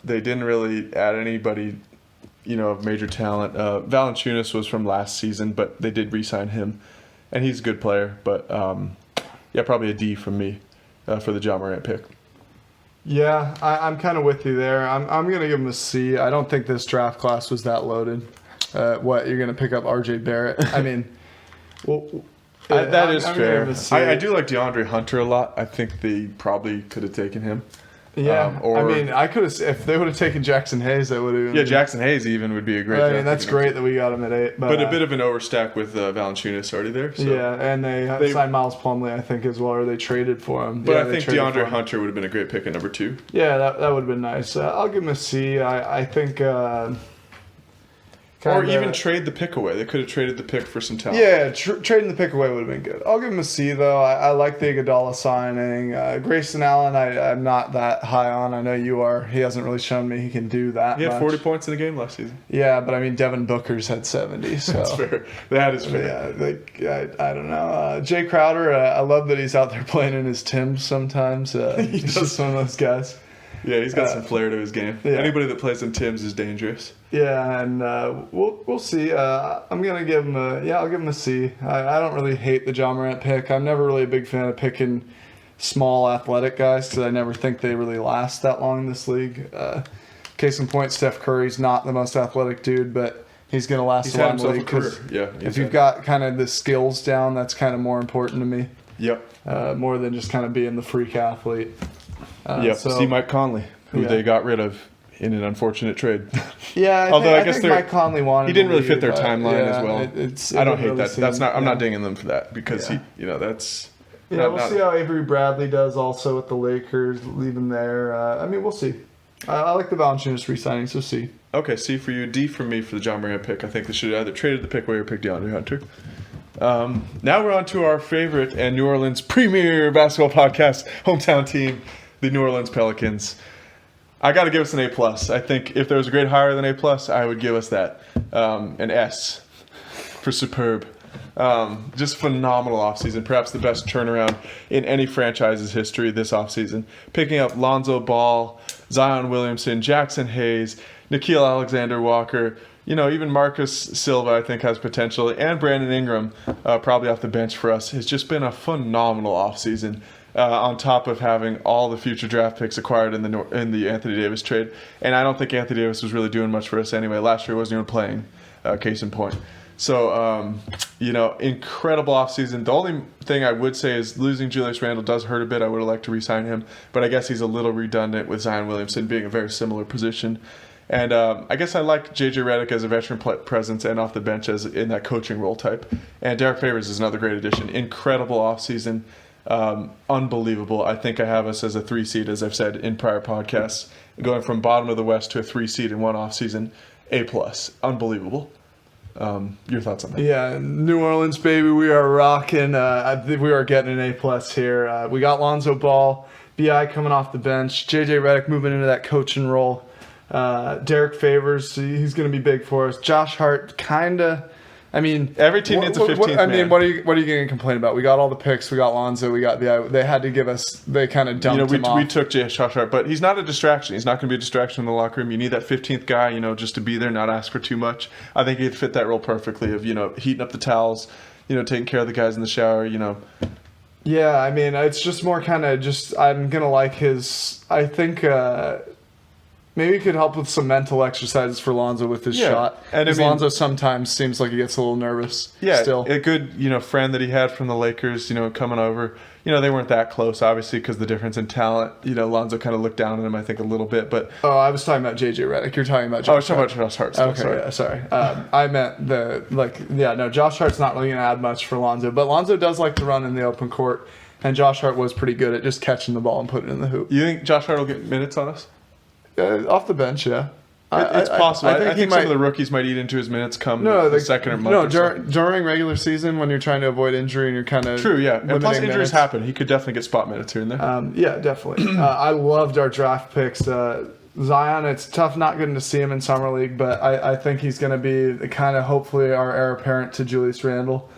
didn't really add anybody, of major talent. Valanciunas was from last season, but they did re-sign him, and he's a good player. But probably a D from me for the John Morant pick. Yeah, I'm kind of with you there. I'm going to give him a C. I don't think this draft class was that loaded. You're going to pick up R.J. Barrett? Well, That is I'm gonna give him fair. a C. I do like DeAndre Hunter a lot. I think they probably could have taken him. Yeah, or I mean, I could have if they would have taken Jackson Hayes, that would have. Yeah, Jackson Hayes even would be a great. I mean, that's great that we got him at 8, but a bit of an overstack with Valanciunas already there. So. Yeah, and they signed Miles Plumlee, I think, as well, or they traded for him. But I think DeAndre Hunter would have been a great pick at number 2. Yeah, that would have been nice. I'll give him a C. I think. Or even trade the pick away. They could have traded the pick for some talent. Yeah, trading the pick away would have been good. I'll give him a C, though. I like the Iguodala signing. Grayson Allen, I'm not that high on. I know you are. He hasn't really shown me he can do that. He had much. 40 points in a game last season. Yeah, but I mean, Devin Booker's had 70. So. That's fair. That is fair. Yeah, I don't know. Jay Crowder, I love that he's out there playing in his Timbs sometimes. He's just one of those guys. Yeah, he's got some flair to his game. Yeah. Anybody that plays in Tim's is dangerous. Yeah, and we'll see. I'm gonna give him I'll give him a C. I don't really hate the Ja Morant pick. I'm never really a big fan of picking small athletic guys because I never think they really last that long in this league. Case in point, Steph Curry's not the most athletic dude, but he's gonna last a lot in the league. If you've got kind of the skills down, that's kind of more important to me. Yep. More than just kind of being the freak athlete. See Mike Conley, who they got rid of in an unfortunate trade. Yeah, I guess Mike Conley wanted. He didn't really fit their timeline as well. I don't hate that. That's not. I'm not dinging them for that because that's. Yeah, we'll see how Avery Bradley does also with the Lakers, leaving there. I mean, we'll see. I like the Valanciunas re-signing, so C. Okay, C for you, D for me for the Ja Morant pick. I think they should have either traded the pick away or picked DeAndre Hunter. Now we're on to our favorite and New Orleans premier basketball podcast, hometown team, the New Orleans Pelicans. I got to give us an A+. I think if there was a grade higher than A+, I would give us that. An S for superb. Just phenomenal offseason. Perhaps the best turnaround in any franchise's history this offseason. Picking up Lonzo Ball, Zion Williamson, Jackson Hayes, Nickeil Alexander-Walker, even Marcus Silva, I think, has potential. And Brandon Ingram, probably off the bench for us. It's just been a phenomenal offseason. On top of having all the future draft picks acquired in the Anthony Davis trade. And I don't think Anthony Davis was really doing much for us anyway. Last year he wasn't even playing, case in point. So, incredible offseason. The only thing I would say is losing Julius Randle does hurt a bit. I would have liked to re-sign him. But I guess he's a little redundant with Zion Williamson being a very similar position. And I guess I like J.J. Redick as a veteran presence and off the bench as in that coaching role type. And Derek Favors is another great addition. Incredible offseason. Unbelievable. I think I have us as a 3 seed, as I've said in prior podcasts, going from bottom of the West to a 3 seed in one offseason. A+. Unbelievable. Your thoughts on that? Yeah, New Orleans, baby, we are rocking. I think we are getting an A+ here. We got Lonzo Ball, B.I. coming off the bench, J.J. Redick moving into that coaching role. Derek Favors, he's going to be big for us. Josh Hart, kind of. I mean, every team needs a 15th man. What are you going to complain about? We got all the picks. We got Lonzo. We got they had to give us. They kind of dumped him off. We took Josh Hart, but he's not a distraction. He's not going to be a distraction in the locker room. You need that 15th guy, just to be there, not ask for too much. I think he'd fit that role perfectly of heating up the towels, taking care of the guys in the shower. Yeah, I mean, it's just more kind of just. I'm gonna like his. I think. Maybe he could help with some mental exercises for Lonzo with his shot. And Lonzo sometimes seems like he gets a little nervous. Yeah, still. A good friend that he had from the Lakers, coming over. They weren't that close, obviously, because the difference in talent. Lonzo kind of looked down on him, I think, a little bit. But I was talking about J.J. Redick. You're talking about Josh Hart. I was talking about Josh Hart. Still, okay, sorry. Yeah, sorry. I meant Josh Hart's not really going to add much for Lonzo. But Lonzo does like to run in the open court. And Josh Hart was pretty good at just catching the ball and putting it in the hoop. You think Josh Hart will get minutes on us? Off the bench, yeah. It's possible. I think some of the rookies might eat into his minutes come the second or month. During regular season when you're trying to avoid injury and you're kind of true, yeah. And plus injuries happen. He could definitely get spot minutes here and there. Yeah, definitely. I loved our draft picks. Zion, it's tough not getting to see him in summer league, but I think he's going to be the kind of hopefully our heir apparent to Julius Randle.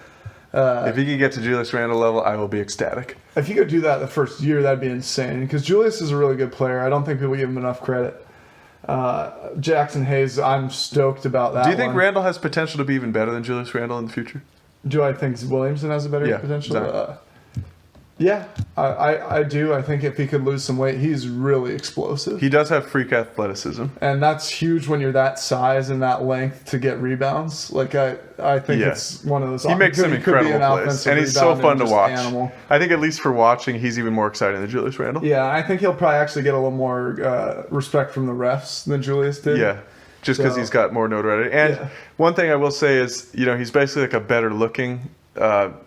If he can get to Julius Randle level, I will be ecstatic. If he could do that the first year, that'd be insane. Because Julius is a really good player. I don't think people give him enough credit. Jackson Hayes, I'm stoked about that. Do you think Randle has potential to be even better than Julius Randle in the future? Do I think Williamson has a better potential? Exactly. Yeah, I do. I think if he could lose some weight, he's really explosive. He does have freak athleticism. And that's huge when you're that size and that length to get rebounds. Like, I think it's one of those. He makes some incredible plays, and he's so fun to watch. Animal. I think at least for watching, he's even more exciting than Julius Randle. Yeah, I think he'll probably actually get a little more respect from the refs than Julius did. Yeah, just because he's got more notoriety. And one thing I will say is, he's basically like a better looking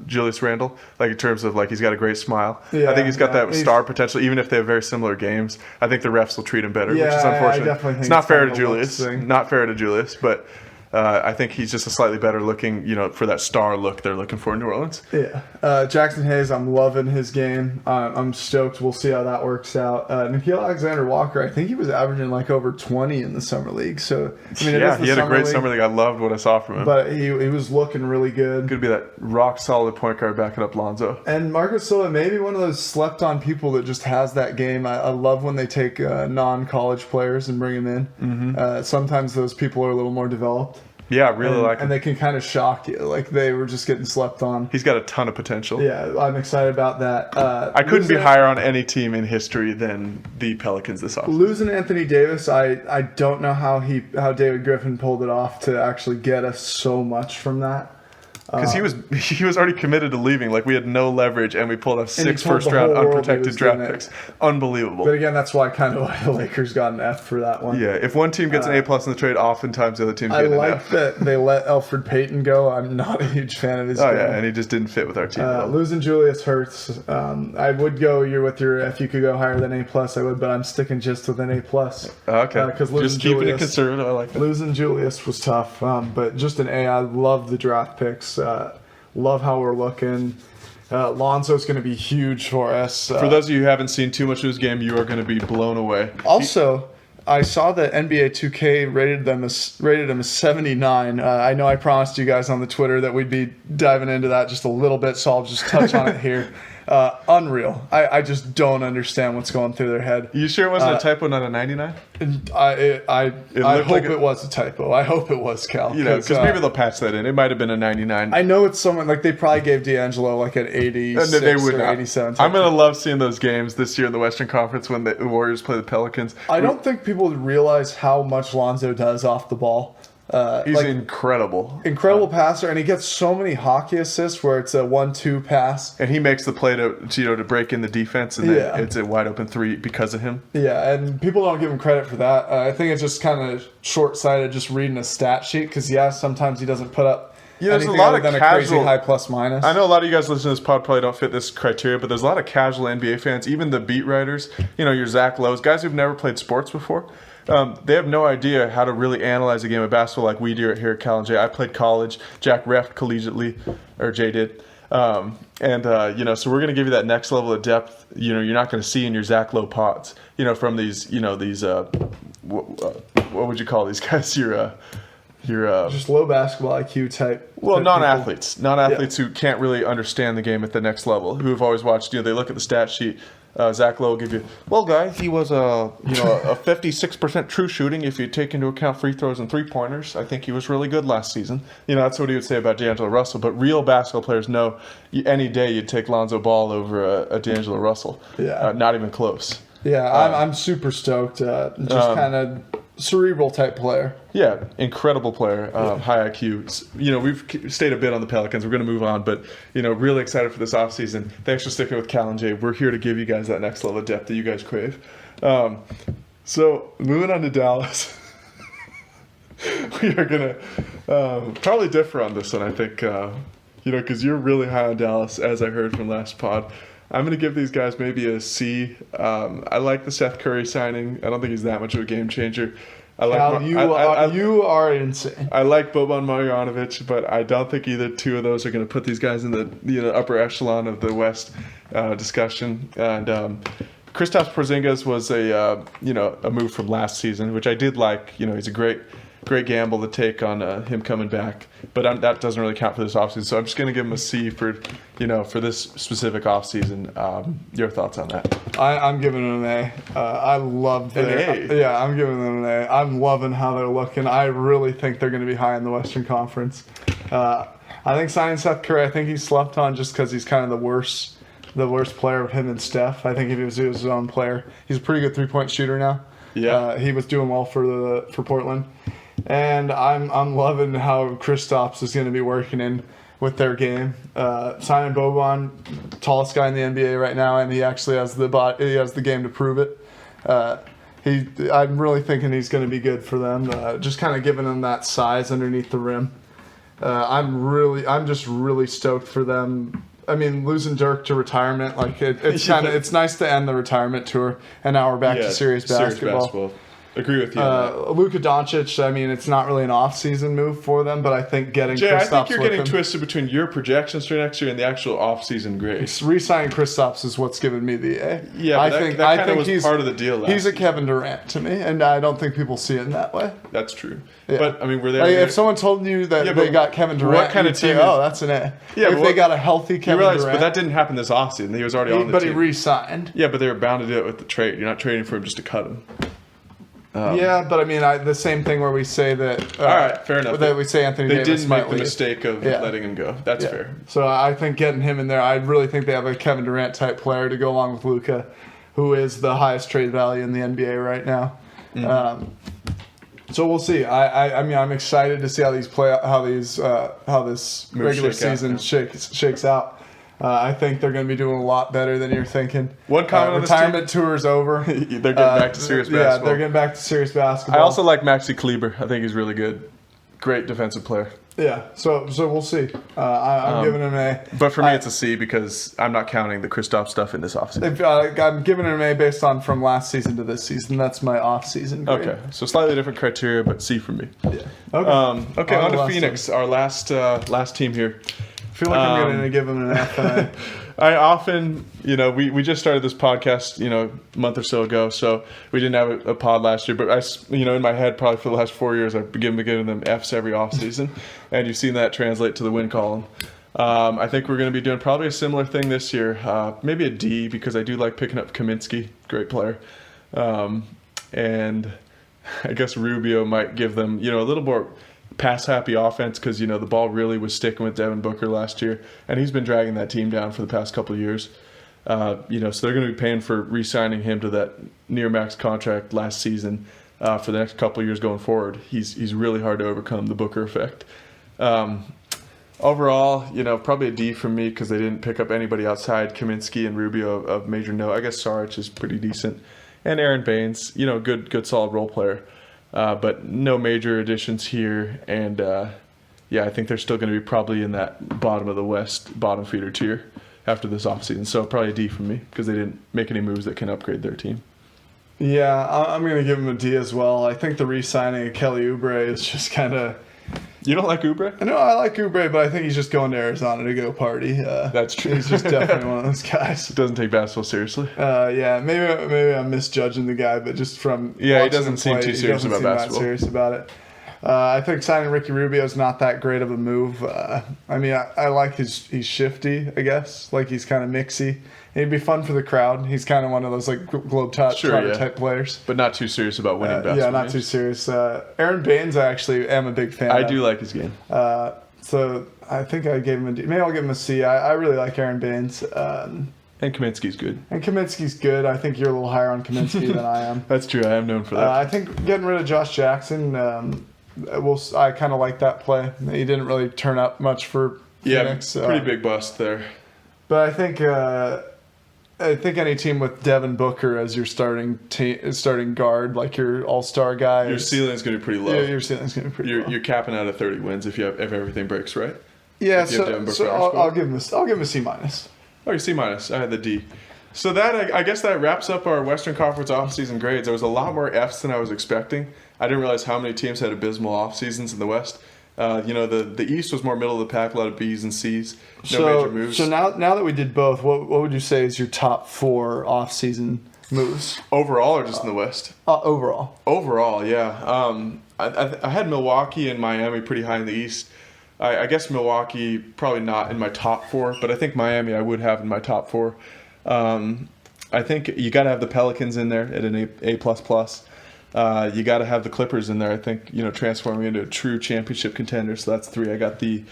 Julius Randle, like in terms of like he's got a great smile. I think he's got that star potential, even if they have very similar games. I think the refs will treat him better, which is unfortunate. I definitely think it's not fair to Julius. Not fair to Julius, but I think he's just a slightly better looking, for that star look they're looking for in New Orleans. Yeah. Jackson Hayes, I'm loving his game. I'm stoked. We'll see how that works out. Nikhil Alexander-Walker, I think he was averaging like over 20 in the summer league. So he had a great summer league. I loved what I saw from him. But he was looking really good. Could be that rock solid point guard backing up Lonzo. And Marcus Silva, maybe one of those slept on people that just has that game. I love when they take non-college players and bring them in. Mm-hmm. Sometimes those people are a little more developed. Yeah, I really like him. And they can kind of shock you. Like, they were just getting slept on. He's got a ton of potential. Yeah, I'm excited about that. I couldn't be higher on any team in history than the Pelicans this offseason. Losing Anthony Davis, I don't know how David Griffin pulled it off to actually get us so much from that. Because he was already committed to leaving. Like, we had no leverage, and we pulled off 6 first-round unprotected draft picks. Unbelievable. But again, that's why kind of why the Lakers got an F for that one. Yeah, if one team gets an A+ in the trade, oftentimes the other team get an F. I like that they let Elfrid Payton go. I'm not a huge fan of his game. Yeah, and he just didn't fit with our team. Losing Julius hurts. I would go if you could go higher than A+, I would, but I'm sticking just with an A+. Okay. Just keeping it conservative. I like that. Losing Julius was tough, but just an A. I love the draft picks. Love how we're looking. Lonzo's going to be huge for us. For those of you who haven't seen too much of his game, you are going to be blown away. Also, I saw that NBA 2K rated him as 79. I know I promised you guys on the Twitter that we'd be diving into that just a little bit, so I'll just touch on it here. Unreal. I just don't understand what's going through their head. You sure it wasn't a typo, not a 99? I hope it was a typo. I hope it was, Cal. Because maybe they'll patch that in. It might have been a 99. I know it's someone, like they probably gave D'Angelo like an 86 or 87. I'm going to love seeing those games this year in the Western Conference when the Warriors play the Pelicans. I don't think people realize how much Lonzo does off the ball. He's incredible. Incredible passer, and he gets so many hockey assists where it's a 1-2 pass. And he makes the play to break in the defense, and then it's a wide open 3 because of him. Yeah, and people don't give him credit for that. I think it's just kind of short-sighted just reading a stat sheet because, sometimes he doesn't put up there's anything a lot other of than casual, a crazy high plus-minus. I know a lot of you guys listening to this pod probably don't fit this criteria, but there's a lot of casual NBA fans, even the beat writers, your Zach Lowe's, guys who've never played sports before. They have no idea how to really analyze a game of basketball like we do here at Cal and Jay. I played college. Jack reffed collegiately, or Jay did. So we're going to give you that next level of depth, you're not going to see in your Zach Lowe pods, from these, what would you call these guys? Your just low basketball IQ type. Well, non-athletes who can't really understand the game at the next level, who have always watched, they look at the stat sheet. Zach Lowe will give you, well, guys, he was a 56% true shooting if you take into account free throws and three-pointers. I think he was really good last season. That's what he would say about D'Angelo Russell. But real basketball players know any day you'd take Lonzo Ball over a D'Angelo Russell. Yeah. Not even close. Yeah, I'm super stoked. Just kind of cerebral type player. Yeah, incredible player, high IQ. We've stayed a bit on the Pelicans. We're going to move on, but really excited for this offseason. Thanks for sticking with Cal and Jay. We're here to give you guys that next level of depth that you guys crave. So moving on to Dallas, we are going to probably differ on this one. I think because you're really high on Dallas, as I heard from last pod. I'm going to give these guys maybe a C. I like the Seth Curry signing. I don't think he's that much of a game changer. You are insane. I like Boban Marjanovic, but I don't think either two of those are going to put these guys in the upper echelon of the West discussion. And Kristaps Porzingis was a move from last season, which I did like. He's a great gamble to take on him coming back, but that doesn't really count for this offseason. So I'm just going to give him a C for this specific offseason. Your thoughts on that? I'm giving him an A. I love an A. Yeah, I'm giving them an A. I'm loving how they're looking. I really think they're going to be high in the Western Conference. I think signing Seth Curry, I think he's slept on just because he's kind of the worst the worst player of him and Steph. I think if he was his own player, he's a pretty good 3-point shooter now. Yeah. He was doing well for Portland, and I'm loving how Kristaps is going to be working in with their game. Simon Boban, tallest guy in the NBA right now, and he actually has the game to prove it. I'm really thinking he's going to be good for them. Just kind of giving them that size underneath the rim. I'm just really stoked for them. I mean, losing Dirk to retirement, like it's nice to end the retirement tour, and now we're back to serious basketball. Agree with you. Luka Doncic, I mean, it's not really an off-season move for them, but I think getting Jay, Kristaps I think you're with getting him, twisted between your projections for next year and the actual off-season grades. re-signing Kristaps is what's given me the A. Yeah, but I think was he's part of the deal last He's a Kevin Durant to me, and I don't think people see it in that way. That's true. Yeah. But, I mean, were they... Like, if someone told you that they got Kevin Durant, what kind of you'd say, team oh, that's an A. Yeah, if they got a healthy Kevin Durant. But that didn't happen this offseason. He was already on the But team. he re-signed. Yeah, but they were bound to do it with the trade. You're not trading for him just to cut him. Yeah, but I mean, the same thing where we say that. All right, fair enough. That we say Anthony They Davis didn't might make the leave. mistake of letting him go. That's fair. So I think getting him in there, I really think they have a Kevin Durant type player to go along with Luka, who is the highest trade value in the NBA right now. Mm-hmm. So we'll see. I mean, I'm excited to see how this regular season shakes out. I think they're going to be doing a lot better than you're thinking. One comment on this retirement tour's over. They're getting back to serious basketball. Yeah, they're getting back to serious basketball. I also like Maxi Kleber. I think he's really good. Great defensive player. Yeah, so we'll see. I'm giving him an A. But for me, it's a C because I'm not counting the Kristaps stuff in this offseason. I'm giving him an A based on from last season to this season. That's my off-season grade. Okay, so slightly different criteria, but C for me. Yeah. Okay. On to Phoenix, our last team here. I feel like I'm going to give him an F. I often, we just started this podcast, a month or so ago, so we didn't have a pod last year. But in my head, probably for the last 4 years, I've been giving them Fs every offseason, and you've seen that translate to the win column. I think we're going to be doing probably a similar thing this year, maybe a D because I do like picking up Kaminsky, great player, and I guess Rubio might give them, a little more pass-happy offense because, the ball really was sticking with Devin Booker last year, and he's been dragging that team down for the past couple of years. So they're going to be paying for re-signing him to that near-max contract last season for the next couple of years going forward. He's really hard to overcome, the Booker effect. Overall, probably a D from me because they didn't pick up anybody outside Kaminsky and Rubio of major note. I guess Saric is pretty decent. And Aaron Baines, good solid role player. But no major additions here, and I think they're still going to be probably in that bottom of the West, bottom feeder tier after this offseason. So probably a D for me because they didn't make any moves that can upgrade their team. Yeah, I'm going to give them a D as well. I think the re-signing of Kelly Oubre is just kind of... You don't like Oubre? No, I like Oubre, but I think he's just going to Arizona to go party. That's true. He's just definitely one of those guys. Doesn't take basketball seriously. Maybe I'm misjudging the guy, but just from he doesn't seem too serious about basketball. That serious about it. I think signing Ricky Rubio is not that great of a move. I like he's shifty, I guess. Like he's kind of mixy. It'd be fun for the crowd. He's kind of one of those like globetrotter type players. But not too serious about winning basketball Yeah, not games. too serious. Aaron Baines, I actually am a big fan I of. do like his game. So I think I gave him a D. Maybe I'll give him a C. I really like Aaron Baines. And Kaminsky's good. And Kaminsky's good. I think you're a little higher on Kaminsky than I am. That's true. I am known for that. I think getting rid of Josh Jackson, I kind of like that play. He didn't really turn up much for Phoenix. Pretty big bust there. But I think any team with Devin Booker as your starting guard, like your all-star guy, your ceiling's going to be pretty low. Yeah, your ceiling's going to be pretty low. You're capping out at 30 wins if everything breaks, right? Yeah, so I'll give him a C minus. Oh, you're C minus. I had the D. So I guess that wraps up our Western Conference offseason grades. There was a lot more Fs than I was expecting. I didn't realize how many teams had abysmal off seasons in the West. The East was more middle of the pack, a lot of Bs and Cs. No major moves. So now that we did both, what would you say is your top 4 off-season moves? Overall or just in the West? Overall. Overall, yeah. I had Milwaukee and Miami pretty high in the East. I guess Milwaukee probably not in my top 4, but I think Miami I would have in my top 4. I think you got to have the Pelicans in there at an A++. You got to have the Clippers in there. I think transforming into a true championship contender. So that's 3. I got the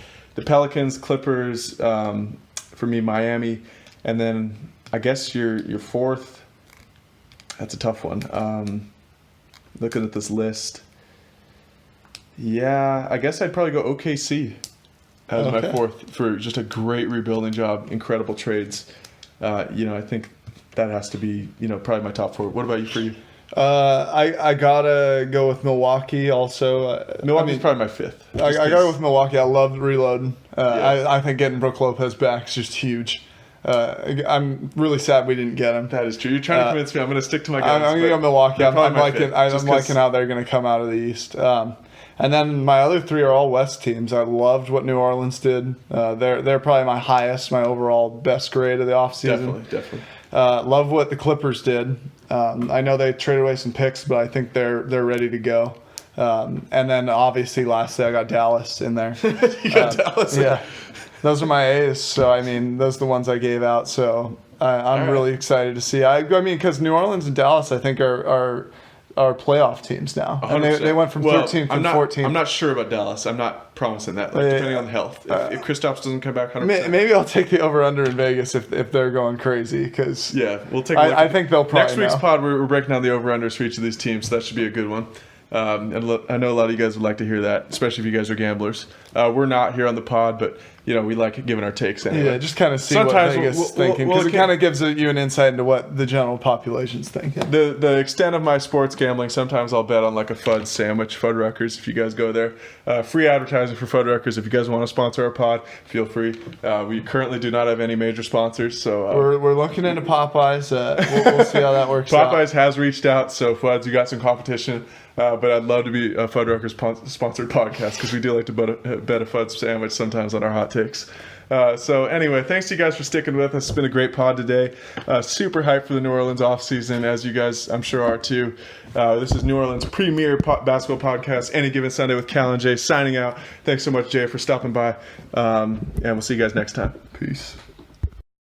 Pelicans, Clippers, for me Miami, And then I guess your fourth, that's a tough one. Looking at this list, yeah, I guess I'd probably go OKC as my fourth for just a great rebuilding job, incredible trades. I think that has to be, probably my top four. What about you for you? I gotta go with Milwaukee also. Milwaukee's probably my fifth. I gotta go with Milwaukee. I love reloading. Yeah. I think getting Brook Lopez back is just huge. I'm really sad we didn't get him. That is true. You're trying to convince me. I'm going to stick to my guns. I'm going to go Milwaukee. I'm liking how they're going to come out of the East. And then my other three are all West teams. I loved what New Orleans did. They're probably my overall best grade of the offseason. Definitely. Love what the Clippers did. I know they traded away some picks, but I think they're ready to go. And then obviously lastly I got Dallas in there. You got Dallas. Yeah. Those are my A's, so I mean, those are the ones I gave out. So I'm really excited to see. I mean, because New Orleans and Dallas, I think are playoff teams now, 100%. and they went from 13th and 14th. I'm not sure about Dallas. I'm not promising that. Depending on the health, if Kristaps doesn't come back 100%, maybe I'll take the over under in Vegas if they're going crazy. Because we'll take. I think they'll probably next week's pod. We're breaking down the over unders for each of these teams, so that should be a good one. And I know a lot of you guys would like to hear that, especially if you guys are gamblers. We're not here on the pod, but we like giving our takes anyway. Yeah, just kind of see what Vegas is thinking, because it kind of gives you an insight into what the general population's thinking. The extent of my sports gambling, sometimes I'll bet on like a Fud sandwich, Fuddruckers, if you guys go there. Free advertising for Fuddruckers. If you guys want to sponsor our pod, feel free. We currently do not have any major sponsors, so we're looking into Popeyes. We'll see how that works out. Popeyes has reached out, so Fuds, you got some competition. But I'd love to be a Fuddruckers sponsored podcast, because we do like to bet a Fud sandwich sometimes on our hot takes. So anyway, thanks to you guys for sticking with us. It's been a great pod today. Super hyped for the New Orleans offseason, as you guys I'm sure are too. This is New Orleans' premier basketball podcast, Any Given Sunday with Cal and Jay signing out. Thanks so much, Jay, for stopping by. And we'll see you guys next time. Peace.